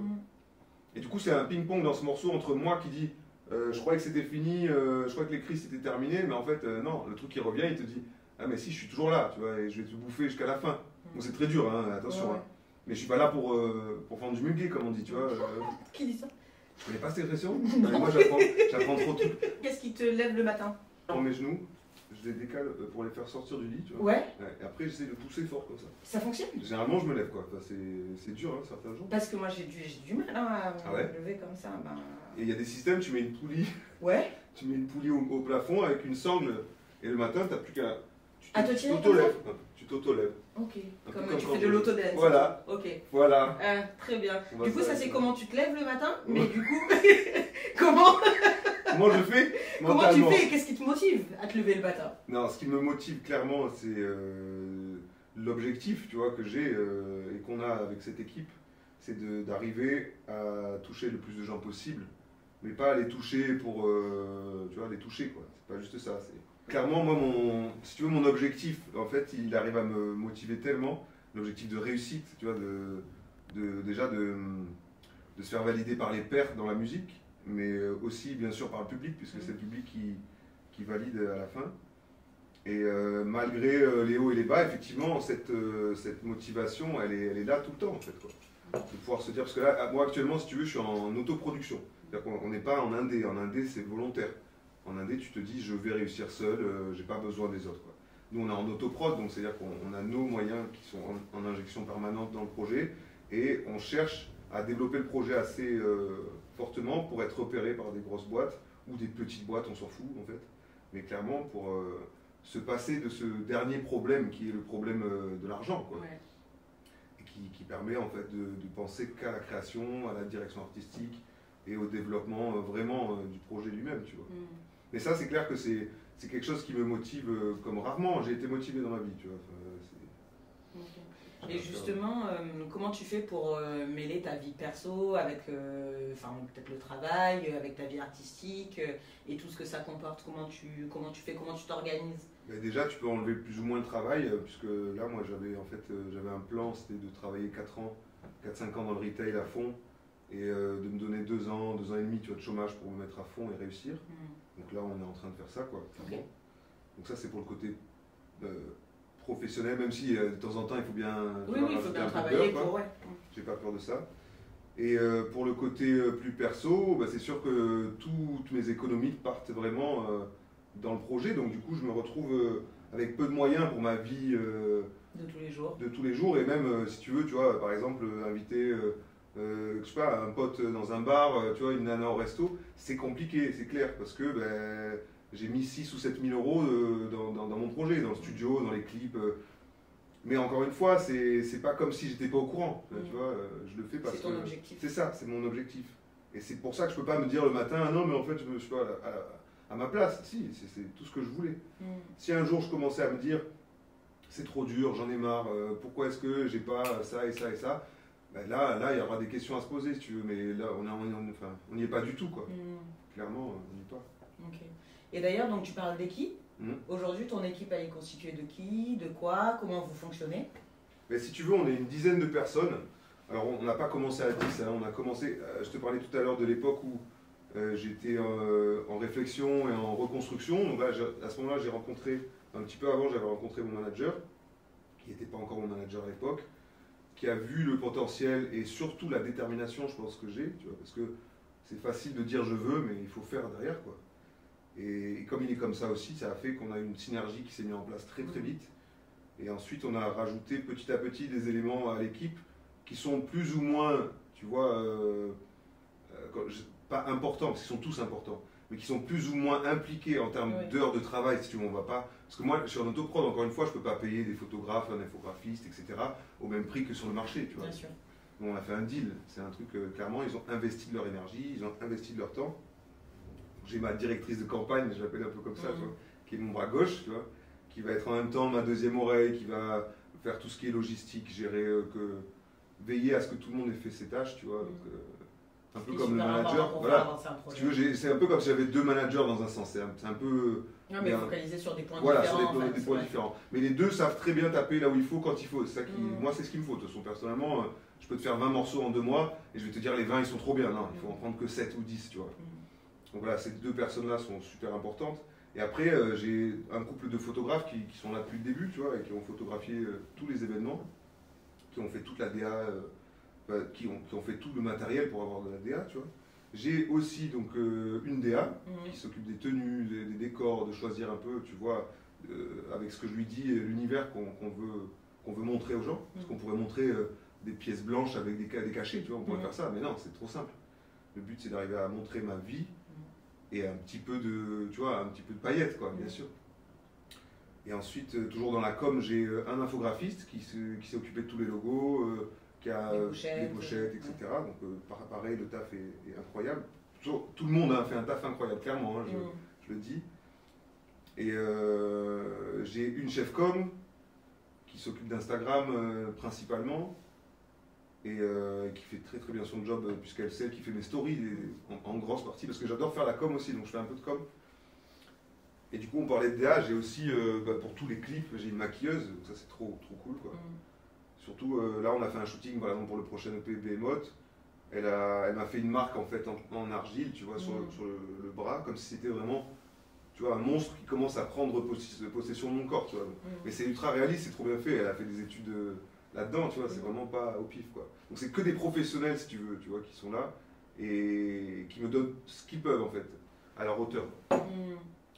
Et du coup, c'est un ping-pong dans ce morceau entre moi qui dit je croyais que c'était fini, je croyais que les crises étaient terminées, mais en fait, non, le truc qui revient, il te dit ah, mais si, je suis toujours là, tu vois, et je vais te bouffer jusqu'à la fin. Donc c'est très dur, hein, attention. Hein. Mais je suis pas là pour vendre du muguet, comme on dit, tu vois. Qui dit ça? Je connais pas cette expression. Moi, j'apprends trop de trucs. Qu'est-ce qui te lève le matin? Je prends mes genoux, je les décale pour les faire sortir du lit, tu vois. Ouais. Et après, j'essaie de pousser fort comme ça. Ça fonctionne? Généralement, je me lève, quoi. Enfin, c'est dur, hein, certains jours. Parce que moi, j'ai du mal à me lever comme ça. Ben... Et il y a des systèmes, tu mets une poulie. Ouais. Tu mets une poulie au plafond avec une sangle, et le matin, t'as plus qu'à. Tu t'auto-lèves. Tu t'auto-lèves. Ok. Comme tu fais de l'autodance. Voilà. Ok. Voilà. Très bien. Du coup, ça c'est comment tu te lèves le matin, mais du coup, comment je fais Comment tu fais et qu'est-ce qui te motive à te lever le matin? Non, ce qui me motive clairement, c'est l'objectif, tu vois, que j'ai et qu'on a avec cette équipe, c'est d'arriver à toucher le plus de gens possible, mais pas les toucher pour, tu vois, les toucher, quoi. C'est pas juste ça. Clairement, moi, si tu veux, mon objectif, en fait, il arrive à me motiver tellement, l'objectif de réussite, tu vois, déjà de se faire valider par les pairs dans la musique, mais aussi, bien sûr, par le public, puisque c'est le public qui valide à la fin. Et malgré les hauts et les bas, effectivement, cette motivation, elle est là tout le temps, en fait, quoi. De pouvoir se dire, parce que là, moi, actuellement, si tu veux, je suis en autoproduction. C'est-à-dire qu'on n'est pas en indé. En indé, c'est volontaire. En indé, tu te dis, je vais réussir seul, j'ai pas besoin des autres, quoi. Nous, on est en autoprod, donc c'est-à-dire qu'on a nos moyens qui sont en injection permanente dans le projet, et on cherche à développer le projet assez fortement pour être repéré par des grosses boîtes, ou des petites boîtes, on s'en fout, en fait. Mais clairement, pour se passer de ce dernier problème, qui est le problème de l'argent, quoi. Ouais. Et qui permet, en fait, de penser qu'à la création, à la direction artistique, et au développement vraiment du projet lui-même, tu vois. Mais ça, c'est clair que c'est quelque chose qui me motive comme rarement. J'ai été motivé dans ma vie, tu vois. Et justement, comment tu fais pour mêler ta vie perso avec peut-être le travail, avec ta vie artistique et tout ce que ça comporte? Comment tu fais, comment tu t'organises? Déjà, tu peux enlever plus ou moins le travail, puisque là, moi, j'avais un plan, c'était de travailler 4-5 ans dans le retail à fond, et de me donner 2 ans et demi, tu vois, de chômage pour me mettre à fond et réussir. Donc là, on est en train de faire ça, quoi. Okay. Donc ça, c'est pour le côté professionnel, même si de temps en temps, il faut bien, il faut bien travailler pour, ouais. J'ai pas peur de ça. Et pour le côté plus perso, bah, c'est sûr que toutes mes économies partent vraiment dans le projet. Donc du coup, je me retrouve avec peu de moyens pour ma vie de tous les jours. Et même, si tu veux, tu vois, par exemple, inviter... je sais pas, un pote dans un bar, tu vois, une nana au resto, c'est compliqué, c'est clair, parce que j'ai mis 6 ou 7 000 euros dans mon projet, dans le studio, dans les clips. Mais encore une fois, c'est pas comme si j'étais pas au courant, tu vois, je le fais parce que... C'est ton objectif. C'est ça, c'est mon objectif. Et c'est pour ça que je peux pas me dire le matin, ah non, mais en fait, je suis pas à ma place. Si, c'est tout ce que je voulais. Si un jour je commençais à me dire, c'est trop dur, j'en ai marre, pourquoi est-ce que j'ai pas ça et ça et ça, ben là, il y aura des questions à se poser, si tu veux, mais là, on n'y est pas du tout, quoi. Clairement, on n'y est pas. Ok. Et d'ailleurs, donc tu parles d'équipe. Aujourd'hui, ton équipe, elle est constituée de qui, de quoi, comment vous fonctionnez? Mais si tu veux, on est une dizaine de personnes. Alors, on n'a pas commencé à 10, hein, on a commencé, je te parlais tout à l'heure de l'époque où j'étais en réflexion et en reconstruction. Donc là, à ce moment-là, j'ai rencontré, un petit peu avant, j'avais rencontré mon manager, qui n'était pas encore mon manager à l'époque, qui a vu le potentiel et surtout la détermination, je pense, que j'ai, tu vois, parce que c'est facile de dire je veux, mais il faut faire derrière, quoi. Et comme il est comme ça aussi, ça a fait qu'on a une synergie qui s'est mise en place très très vite. Et ensuite, on a rajouté petit à petit des éléments à l'équipe qui sont plus ou moins, tu vois, pas importants, parce qu'ils sont tous importants, mais qui sont plus ou moins impliqués en termes d'heures de travail, si tu veux, on va pas... Parce que moi, je suis en autoprod, encore une fois, je peux pas payer des photographes, un infographiste, etc., au même prix que sur le marché, tu vois. Bien sûr. On a fait un deal, c'est un truc, clairement, ils ont investi de leur énergie, ils ont investi de leur temps. J'ai ma directrice de campagne, je l'appelle un peu comme ça, tu vois, qui est mon bras gauche, tu vois, qui va être en même temps ma deuxième oreille, qui va faire tout ce qui est logistique, gérer, veiller à ce que tout le monde ait fait ses tâches, tu vois. Donc, un peu comme le manager. Voilà. Si tu veux, c'est un peu comme si j'avais deux managers dans un sens. C'est un peu. Non, mais focaliser sur des points voilà, différents. Voilà, sur des points différents. Mais les deux savent très bien taper là où il faut, quand il faut. C'est ça qui, moi, c'est ce qu'il me faut. De toute façon, personnellement, je peux te faire 20 morceaux en 2 mois et je vais te dire les 20 ils sont trop bien. Non, il faut en prendre que 7 ou 10, tu vois. Donc voilà, ces deux personnes-là sont super importantes. Et après, j'ai un couple de photographes qui sont là depuis le début, tu vois, et qui ont photographié tous les événements, qui ont fait toute la DA, qui ont fait tout le matériel pour avoir de la DA, tu vois. J'ai aussi donc une DA qui s'occupe des tenues, des décors, de choisir un peu, tu vois, avec ce que je lui dis, l'univers qu'on veut montrer aux gens. Parce qu'on pourrait montrer des pièces blanches avec des cachets, tu vois, on pourrait faire ça, mais non, c'est trop simple. Le but, c'est d'arriver à montrer ma vie et un petit peu de, tu vois, un petit peu de paillettes, quoi, bien sûr. Et ensuite, toujours dans la com, j'ai un infographiste qui s'est occupé de tous les logos, qui a les pochettes, etc. Donc pareil, le taf est incroyable. Tout le monde a fait un taf incroyable, clairement, hein, je le dis. Et j'ai une chef com qui s'occupe d'Instagram principalement et qui fait très très bien son job puisqu'elle c'est elle qui fait mes stories en grosse partie parce que j'adore faire la com aussi, donc je fais un peu de com. Et du coup on parlait de DA, j'ai aussi pour tous les clips, j'ai une maquilleuse, donc ça c'est trop cool quoi. Surtout là on a fait un shooting par exemple pour le prochain EP Behemoth. Elle m'a fait une marque en fait en argile, tu vois, sur le bras, comme si c'était vraiment, tu vois, un monstre qui commence à prendre possession de mon corps, tu vois. Mais c'est ultra réaliste, c'est trop bien fait. Elle a fait des études là-dedans, tu vois, c'est vraiment pas au pif, quoi. Donc c'est que des professionnels, si tu veux, tu vois, qui sont là et qui me donnent ce qu'ils peuvent en fait, à leur hauteur.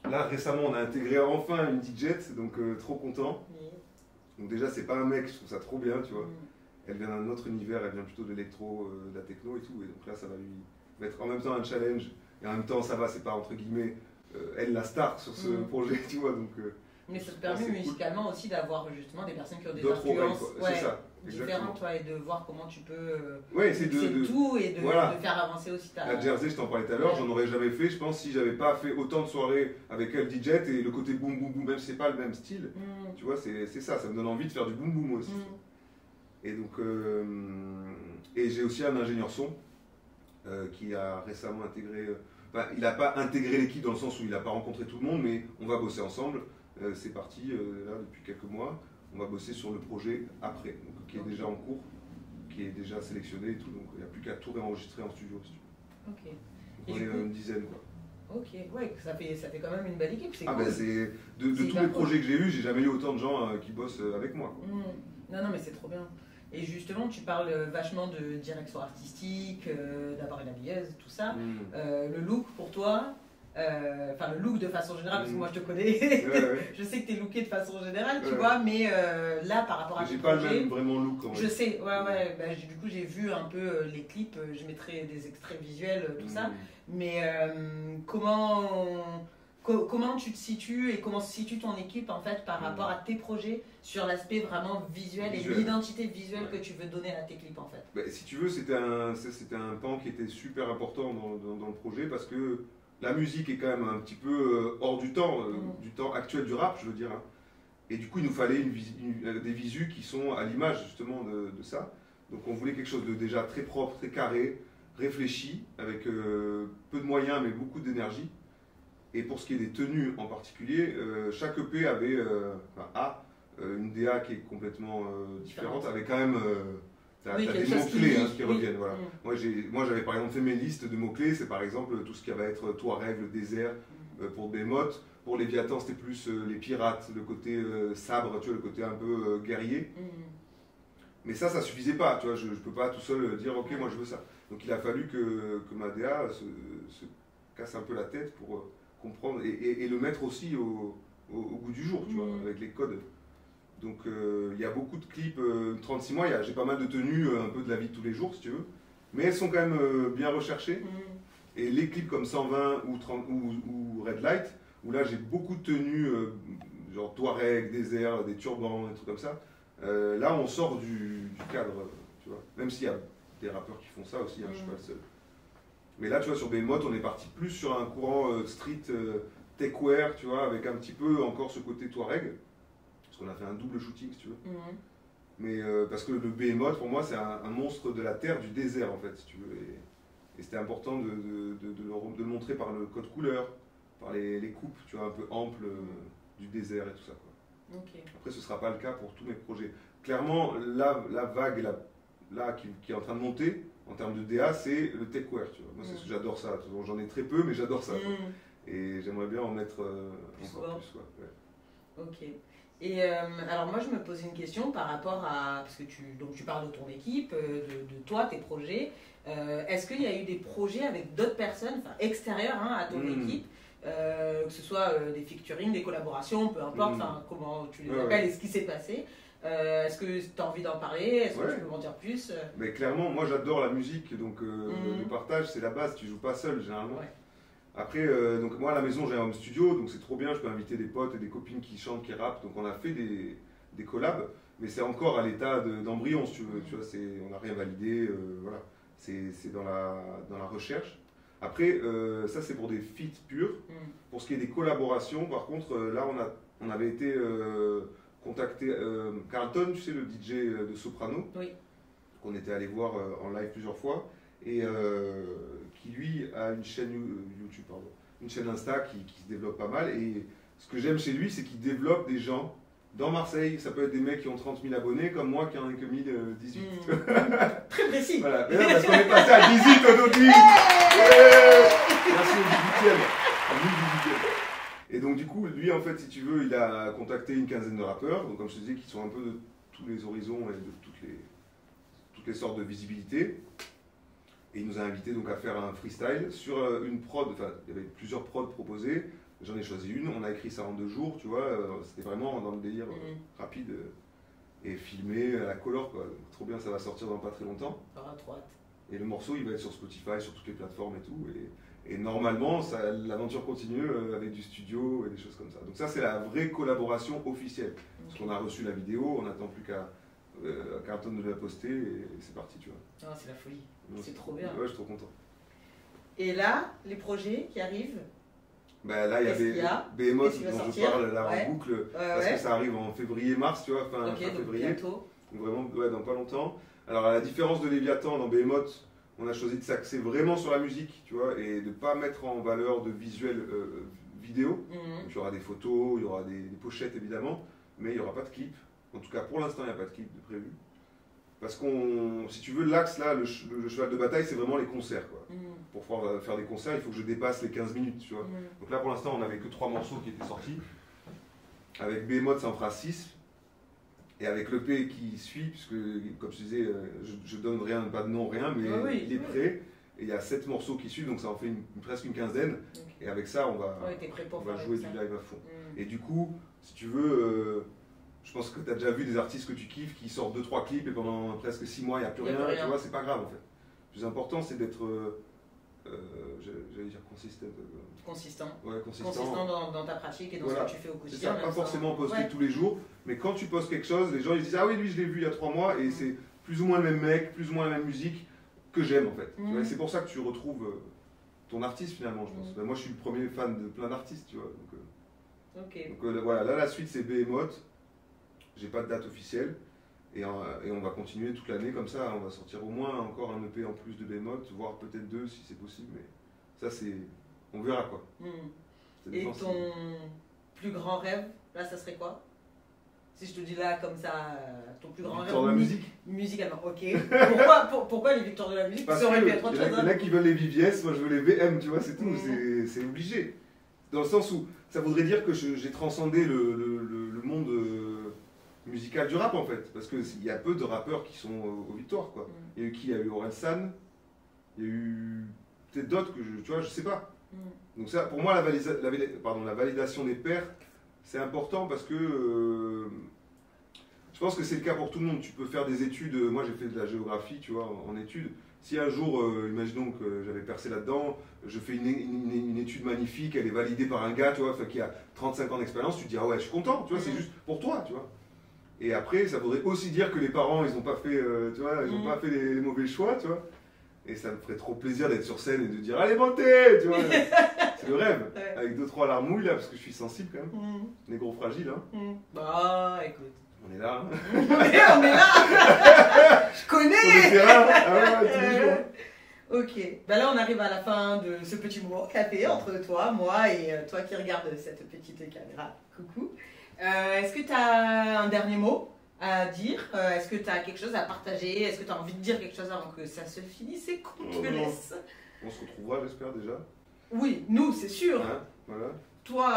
Là récemment on a intégré enfin une DJ, donc trop content. Donc déjà c'est pas un mec, je trouve ça trop bien, tu vois. Elle vient d'un autre univers, elle vient plutôt de l'électro, de la techno et tout, et donc là ça va lui mettre en même temps un challenge, et en même temps ça va, c'est pas entre guillemets elle la star sur ce projet, tu vois, donc... mais ça te permet musicalement aussi d'avoir justement des personnes qui ont des influences différentes, toi, et de voir comment tu peux c'est tout et de faire avancer aussi ta... La Jersey, je t'en parlais tout à l'heure, j'en aurais jamais fait, je pense, si j'avais pas fait autant de soirées avec elle DJ et le côté boum boum boum, même si c'est pas le même style, tu vois, c'est ça me donne envie de faire du boum boum aussi. Et donc, et j'ai aussi un ingénieur son qui a récemment intégré, il n'a pas intégré l'équipe dans le sens où il n'a pas rencontré tout le monde, mais on va bosser ensemble. C'est parti, là, depuis quelques mois, on va bosser sur le projet après, donc, qui est déjà en cours, qui est déjà sélectionné et tout, donc il n'y a plus qu'à tout réenregistrer en studio. Si tu veux. Ok. On est une dizaine, quoi. Ok, ouais, ça fait quand même une belle équipe, c'est cool. De tous les projets que j'ai eus, j'ai jamais eu autant de gens qui bossent avec moi, quoi. Non, mais c'est trop bien. Et justement, tu parles vachement de direction artistique, d'avoir une habilleuse, tout ça. Le look pour toi, enfin le look de façon générale, parce que moi je te connais, je sais que tu es looké de façon générale, tu vois, mais là par rapport à j'ai pas le même vraiment look. Je sais, du coup j'ai vu un peu les clips, je mettrai des extraits visuels, tout ça, mais comment tu te situes et comment se situe ton équipe en fait par rapport à tes projets sur l'aspect vraiment visuel et l'identité visuelle que tu veux donner à tes clips en fait? Si tu veux, c'était un pan qui était super important dans le projet parce que la musique est quand même un petit peu hors du temps actuel du rap, je veux dire. Hein. Et du coup, il nous fallait des visus qui sont à l'image justement de ça. Donc on voulait quelque chose de déjà très propre, très carré, réfléchi, avec peu de moyens mais beaucoup d'énergie. Et pour ce qui est des tenues en particulier, chaque EP avait une DA qui est complètement différente, avec quand même t'as des mots-clés qui reviennent. Voilà. Moi j'avais par exemple fait mes listes de mots-clés, c'est par exemple tout ce qui va être Touareg, le désert pour Behemoth. Pour Léviathan, c'était plus les pirates, le côté sabre, tu vois, le côté un peu guerrier. Mais ça suffisait pas, tu vois, je peux pas tout seul dire ok, moi je veux ça. Donc il a fallu que ma DA se casse un peu la tête pour comprendre et le mettre aussi au goût du jour, tu vois, avec les codes. Donc il y a beaucoup de clips, 36 mois, j'ai pas mal de tenues, un peu de la vie de tous les jours si tu veux, mais elles sont quand même bien recherchées. Et les clips comme 120 ou, 30, ou Red Light, où là j'ai beaucoup de tenues, genre Touareg, désert, des turbans, des trucs comme ça, là on sort du cadre, tu vois. Même s'il y a des rappeurs qui font ça aussi, hein, je suis pas le seul. Mais là, tu vois, sur Behemoth, on est parti plus sur un courant street techwear, tu vois, avec un petit peu encore ce côté Touareg. Parce qu'on a fait un double shooting, si tu veux. Mais parce que le Behemoth, pour moi, c'est un monstre de la terre, du désert, en fait, si tu veux. Et c'était important de le montrer par le code couleur, par les coupes, tu vois, un peu amples du désert et tout ça, quoi. Après, ce ne sera pas le cas pour tous mes projets. Clairement, la vague là, qui est en train de monter, en termes de DA, c'est le techwear, tu vois. Moi, j'adore ça. J'en ai très peu, mais j'adore ça. Et j'aimerais bien en mettre encore plus, quoi. Ouais. Ok. Et alors moi, je me posais une question par rapport à... Parce que tu parles de ton équipe, de toi, tes projets. Est-ce qu'il y a eu des projets avec d'autres personnes, enfin extérieures à ton équipe, que ce soit des featuring, des collaborations, peu importe, comment tu les appelles et ce qui s'est passé. Est-ce que tu as envie d'en parler? Est-ce que tu peux m'en dire plus? Mais clairement, moi j'adore la musique, donc le partage c'est la base, tu joues pas seul généralement. Après, donc moi à la maison j'ai un home studio, donc c'est trop bien, je peux inviter des potes et des copines qui chantent, qui rappent, donc on a fait des collabs, mais c'est encore à l'état d'embryon si tu veux, tu vois, on n'a rien validé, voilà, c'est dans la recherche. Après, ça c'est pour des feats purs. Pour ce qui est des collaborations, par contre, là on avait été contacté Carlton, tu sais, le DJ de Soprano, qu'on était allé voir en live plusieurs fois, et qui lui a une chaîne YouTube, une chaîne Insta qui se développe pas mal. Et ce que j'aime chez lui, c'est qu'il développe des gens dans Marseille. Ça peut être des mecs qui ont 30 000 abonnés, comme moi qui en ai que 1018. Très précis. Voilà, mais non, parce qu'on est passé à 18 aujourd'hui. Merci au 18e. Et donc du coup, lui en fait, si tu veux, il a contacté une quinzaine de rappeurs, donc comme je te disais, qui sont un peu de tous les horizons et de toutes les sortes de visibilité. Et il nous a invités donc à faire un freestyle sur une prod, enfin il y avait plusieurs prods proposées, j'en ai choisi une, on a écrit ça en 2 jours, tu vois, c'était vraiment dans le délire rapide et filmé à la color, quoi. Donc, trop bien, ça va sortir dans pas très longtemps. Et le morceau il va être sur Spotify, sur toutes les plateformes et tout. Et normalement, l'aventure continue avec du studio et des choses comme ça. Donc ça, c'est la vraie collaboration officielle. Parce qu'on a reçu la vidéo, on n'attend plus qu'à Carlton de la poster et c'est parti, tu vois. C'est la folie. C'est trop bien. Ouais, je suis trop content. Et là, les projets qui arrivent? Bah là, il y a Behemoth dont je parle là en boucle, parce que ça arrive en février-mars, tu vois, fin février. Bientôt. Donc vraiment, dans pas longtemps. Alors à la différence de Léviathan, dans Behemoth, on a choisi de s'axer vraiment sur la musique, tu vois, et de ne pas mettre en valeur de visuel vidéo. Donc, il y aura des photos, il y aura des pochettes évidemment, mais il n'y aura pas de clip. En tout cas, pour l'instant, il n'y a pas de clip de prévu. Parce si tu veux, l'axe là, le cheval de bataille, c'est vraiment les concerts, quoi. Pour pouvoir faire des concerts, il faut que je dépasse les 15 minutes, tu vois. Donc là, pour l'instant, on n'avait que 3 morceaux qui étaient sortis. Avec Behemoth, ça en fera 6. Et avec l'EP qui suit, puisque comme je disais, je donne rien, pas de nom, rien, mais il est prêt. Et il y a 7 morceaux qui suivent, donc ça en fait presque une quinzaine. Et avec ça, on va jouer du live à fond. Et du coup, si tu veux, je pense que tu as déjà vu des artistes que tu kiffes qui sortent 2-3 clips et pendant presque 6 mois, il n'y a plus rien. Tu vois, c'est pas grave en fait. Le plus important, c'est d'être, j'allais dire consistant. Ouais, consistant dans ta pratique et dans ce que tu fais au quotidien. C'est ça, pas forcément poster tous les jours, mais quand tu postes quelque chose, les gens ils disent ah oui, lui je l'ai vu il y a 3 mois et c'est plus ou moins le même mec, plus ou moins la même musique que j'aime en fait. C'est pour ça que tu retrouves ton artiste finalement, je pense. Moi je suis le premier fan de plein d'artistes, tu vois. Donc voilà, là la suite c'est Behemoth. J'ai pas de date officielle et on va continuer toute l'année comme ça. On va sortir au moins encore un EP en plus de Behemoth, voire peut-être 2 si c'est possible, mais ça c'est... on verra quoi. Et ton plus grand rêve, là ça serait quoi? Si je te dis là comme ça, ton plus grand rêve... Victoire de la musique. Musicalement, ok. Pourquoi les victoires de la musique? Parce qu'il y en a qui veulent les VVS, moi je veux les VM, tu vois, c'est tout, c'est obligé. Dans le sens où ça voudrait dire que j'ai transcendé le monde musical du rap en fait, parce qu'il y a peu de rappeurs qui sont aux victoires quoi. Il y a eu qui? Il y a eu Orelsan, il y a eu peut-être d'autres que tu vois, je sais pas. Donc ça, pour moi, la validation des pairs, c'est important parce que je pense que c'est le cas pour tout le monde. Tu peux faire des études, moi j'ai fait de la géographie, tu vois, en études, Si un jour, imaginons que j'avais percé là-dedans, je fais une étude magnifique, elle est validée par un gars, tu vois, qui a 35 ans d'expérience, tu te dis, ah ouais, je suis content, tu vois, c'est juste pour toi, tu vois. Et après, ça voudrait aussi dire que les parents, ils n'ont pas fait, tu vois, ils ont pas fait les mauvais choix, tu vois. Et ça me ferait trop plaisir d'être sur scène et de dire, allez, montez, tu vois. C'est le rêve, Ouais. avec 2-3 larmouilles, là, parce que je suis sensible quand même. Négro fragile, hein. Bah, écoute. On est là, hein. On est là. Je Sur connais. le terrain, ah ouais, tous les jours. Ok, bah là on arrive à la fin de ce petit moment café entre toi, moi et toi qui regarde cette petite caméra. Coucou. Est-ce que tu as un dernier mot à dire? Est-ce que tu as quelque chose à partager? Est-ce que tu as envie de dire quelque chose avant que ça se finisse et qu'on te Non. laisse? On se retrouvera, j'espère, déjà. Oui, nous c'est sûr. Hein, voilà. Toi,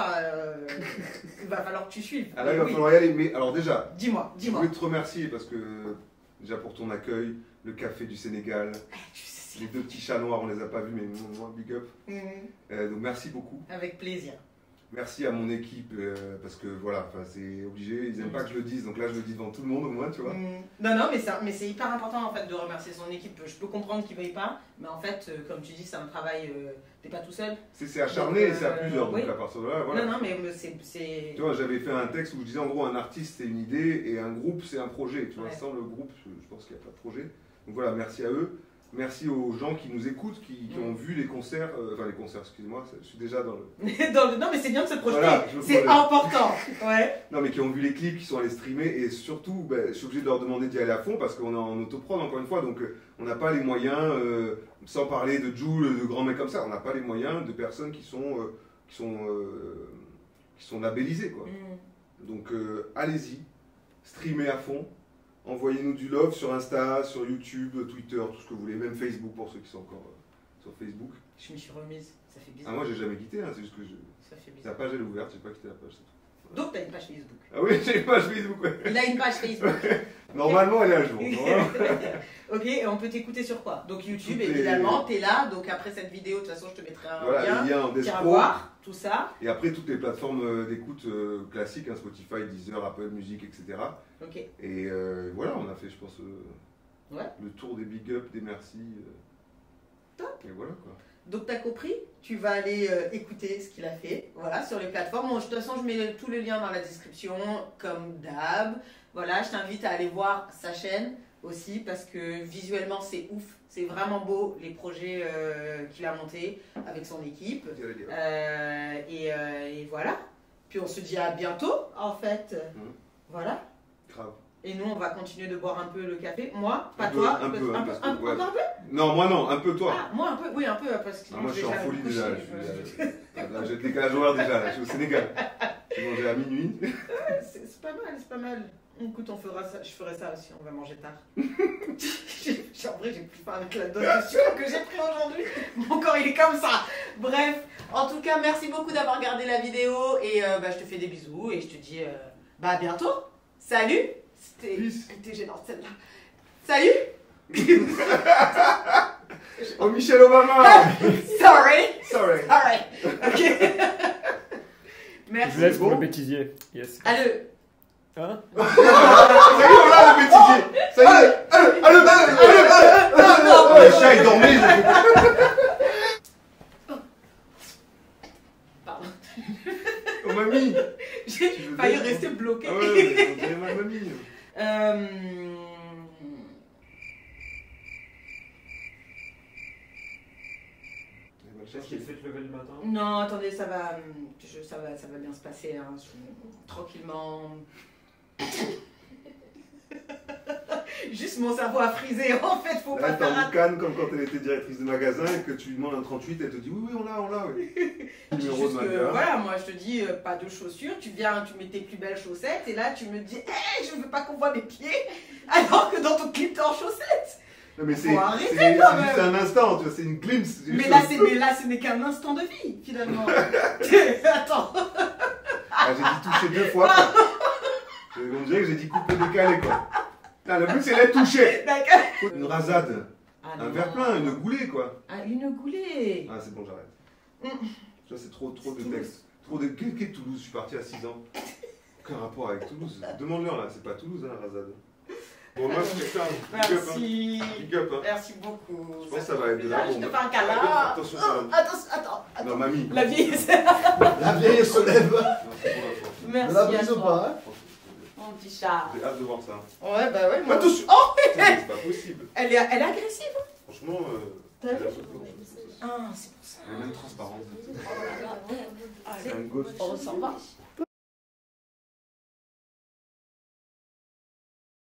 il va falloir que tu suives. Ah là, il va Oui. falloir y aller. Mais alors déjà, Dis-moi, je dis-moi. voulais te remercier parce que, déjà pour ton accueil, le café du Sénégal, Tu sais, les 2 petits chats noirs, on les a pas vus, mais moi, big up. Donc merci beaucoup. avec plaisir. Merci à mon équipe, parce que voilà, c'est obligé, ils n'aiment pas que je le dise, donc là je le dis devant tout le monde au moins, tu vois. Non, non, mais c'est hyper important en fait de remercier son équipe. Je peux comprendre qu'il ne veuille pas, mais en fait, comme tu dis, c'est un travail, t'es pas tout seul. C'est acharné Donc, et c'est à plusieurs, donc oui. à partir de là, voilà. Non, non, mais c'est. Tu vois, j'avais fait un texte où je disais en gros un artiste c'est une idée et un groupe c'est un projet, tu vois. Ouais. Sans le groupe, je pense qu'il n'y a pas de projet. Donc voilà, merci à eux. Merci aux gens qui nous écoutent, qui ont vu les concerts, enfin les concerts, excusez-moi, je suis déjà dans le... Non, mais c'est bien de se projeter, Voilà, je me c'est projette. important. Ouais. Non mais qui ont vu les clips, qui sont allés streamer et surtout, ben, je suis obligé de leur demander d'y aller à fond parce qu'on est en autoprod encore une fois, donc on n'a pas les moyens, sans parler de Jul, de grands mecs comme ça, on n'a pas les moyens de personnes qui sont labellisées quoi. Donc allez-y, streamez à fond, envoyez-nous du love sur Insta, sur YouTube, Twitter, tout ce que vous voulez, même Facebook pour ceux qui sont encore sur Facebook. Je me suis remise, ça fait Ah bizarre. moi j'ai jamais quitté, hein, c'est juste que Ça fait la bizarre. page elle est ouverte, j'ai pas quitté la page. C'est tout. Donc, t'as une page Facebook. Ah oui, j'ai une page Facebook, ouais. Il a une page Facebook. Normalement elle est à jour. Normalement. Ok, et on peut t'écouter sur quoi? Donc YouTube, Toutes les- évidemment, t'es là. Donc après cette vidéo, de toute façon, je te mettrai un Voilà, les lien. liens en Tiens à Despro. voir, tout ça. Et après toutes les plateformes d'écoute classiques, hein, Spotify, Deezer, Apple Music, etc. Ok. Et voilà, on a fait, je pense, Ouais. le tour des big ups, des merci. Top. Et voilà quoi. Donc t'as compris, tu vas aller écouter ce qu'il a fait, voilà, sur les plateformes. Bon, de toute façon, je mets tous les liens dans la description, comme d'hab. Voilà, je t'invite à aller voir sa chaîne aussi, parce que visuellement c'est ouf, c'est vraiment beau les projets qu'il a montés avec son équipe. Et voilà. Puis on se dit à bientôt, en fait. Voilà. Grave. Et nous, on va continuer de boire un peu le café. Moi, pas Un peu, toi. un peu, parce que, ouais. Encore un peu. Non, moi non, un peu toi. Ah, moi un peu, oui, un peu, parce que Ah, moi je suis en déjà folie couché, déjà. Là, j'ai le décalage horaire déjà, là, je suis au Sénégal. J'ai mangé à minuit. C'est pas mal, c'est pas mal. Écoute, on fera ça, je ferai ça aussi, on va manger tard. En vrai, j'ai plus faim avec la dose de sucre que j'ai pris aujourd'hui. Mon corps, il est comme ça. Bref, en tout cas, merci beaucoup d'avoir regardé la vidéo et je te fais des bisous et je te dis à bientôt. Salut. C'était gênant celle-là. Salut. Oh, Michelle Obama. Sorry. Sorry. Alright. Ok. Merci. Je vous laisse pour le bêtisier. Yes. Allez. Hein? Ça y est, on l'a le bêtisier. Ça y est. Non, Les chats ils dormaient. Pardon. Oh mamie. J'ai failli rester bloqué. Ah ouais, on dirait ma mamie. Est-ce qu'il fait te lever le matin? Non, attendez, ça va bien se passer, hein, tranquillement. Juste mon cerveau a frisé, en fait, faut Là, pas t'es en faire boucane comme quand elle était directrice de magasin et que tu lui demandes un 38, elle te dit oui, on l'a, oui. Numéro de Juste que, magasin. voilà, moi je te dis pas de chaussures, tu viens, tu mets tes plus belles chaussettes et là tu me dis, hey, je veux pas qu'on voit mes pieds, alors que dans ton clip t'es en chaussettes. Non, mais c'est Faut arrêter, c'est quand juste même. un instant, tu vois, c'est une glimpse. c'est Mais juste là, un- ce n'est qu'un instant de vie, finalement. Attends. Ah, j'ai dit toucher 2 fois. Quoi. On dirait que j'ai dit coupe décalé quoi. Non, le but c'est d'être touché. D'accord. Une rasade, Ah, un non. verre plein, une goulée quoi. Ah, une goulée. Ah, c'est bon, j'arrête. Mm. Ça, c'est trop de Toulouse. textes. Trop de. Qu'est-ce que Toulouse? Je suis parti à 6 ans. Aucun rapport avec Toulouse. Demande-leur là, c'est pas Toulouse, hein, la rasade. Bon, moi, je fais ça. Merci. Big up, hein. Merci beaucoup. Je pense que ça va être de là. Je te fais un câlin. Attention, Oh, attends. non, mamie. La vie, La vieille se lève. Non, c'est pour la fois. Merci Ne la à brise toi. pas, hein. Mon petit chat. J'ai hâte de voir ça. Ouais, bah ouais. Moi. Attention. Oh, C'est pas possible. elle est agressive. Franchement, T'as vu elle a sauté dans le jeu, c'est ça. Ah, c'est pour ça. Elle est même transparente. Allez, C'est un ghost. on s'en va. Ah,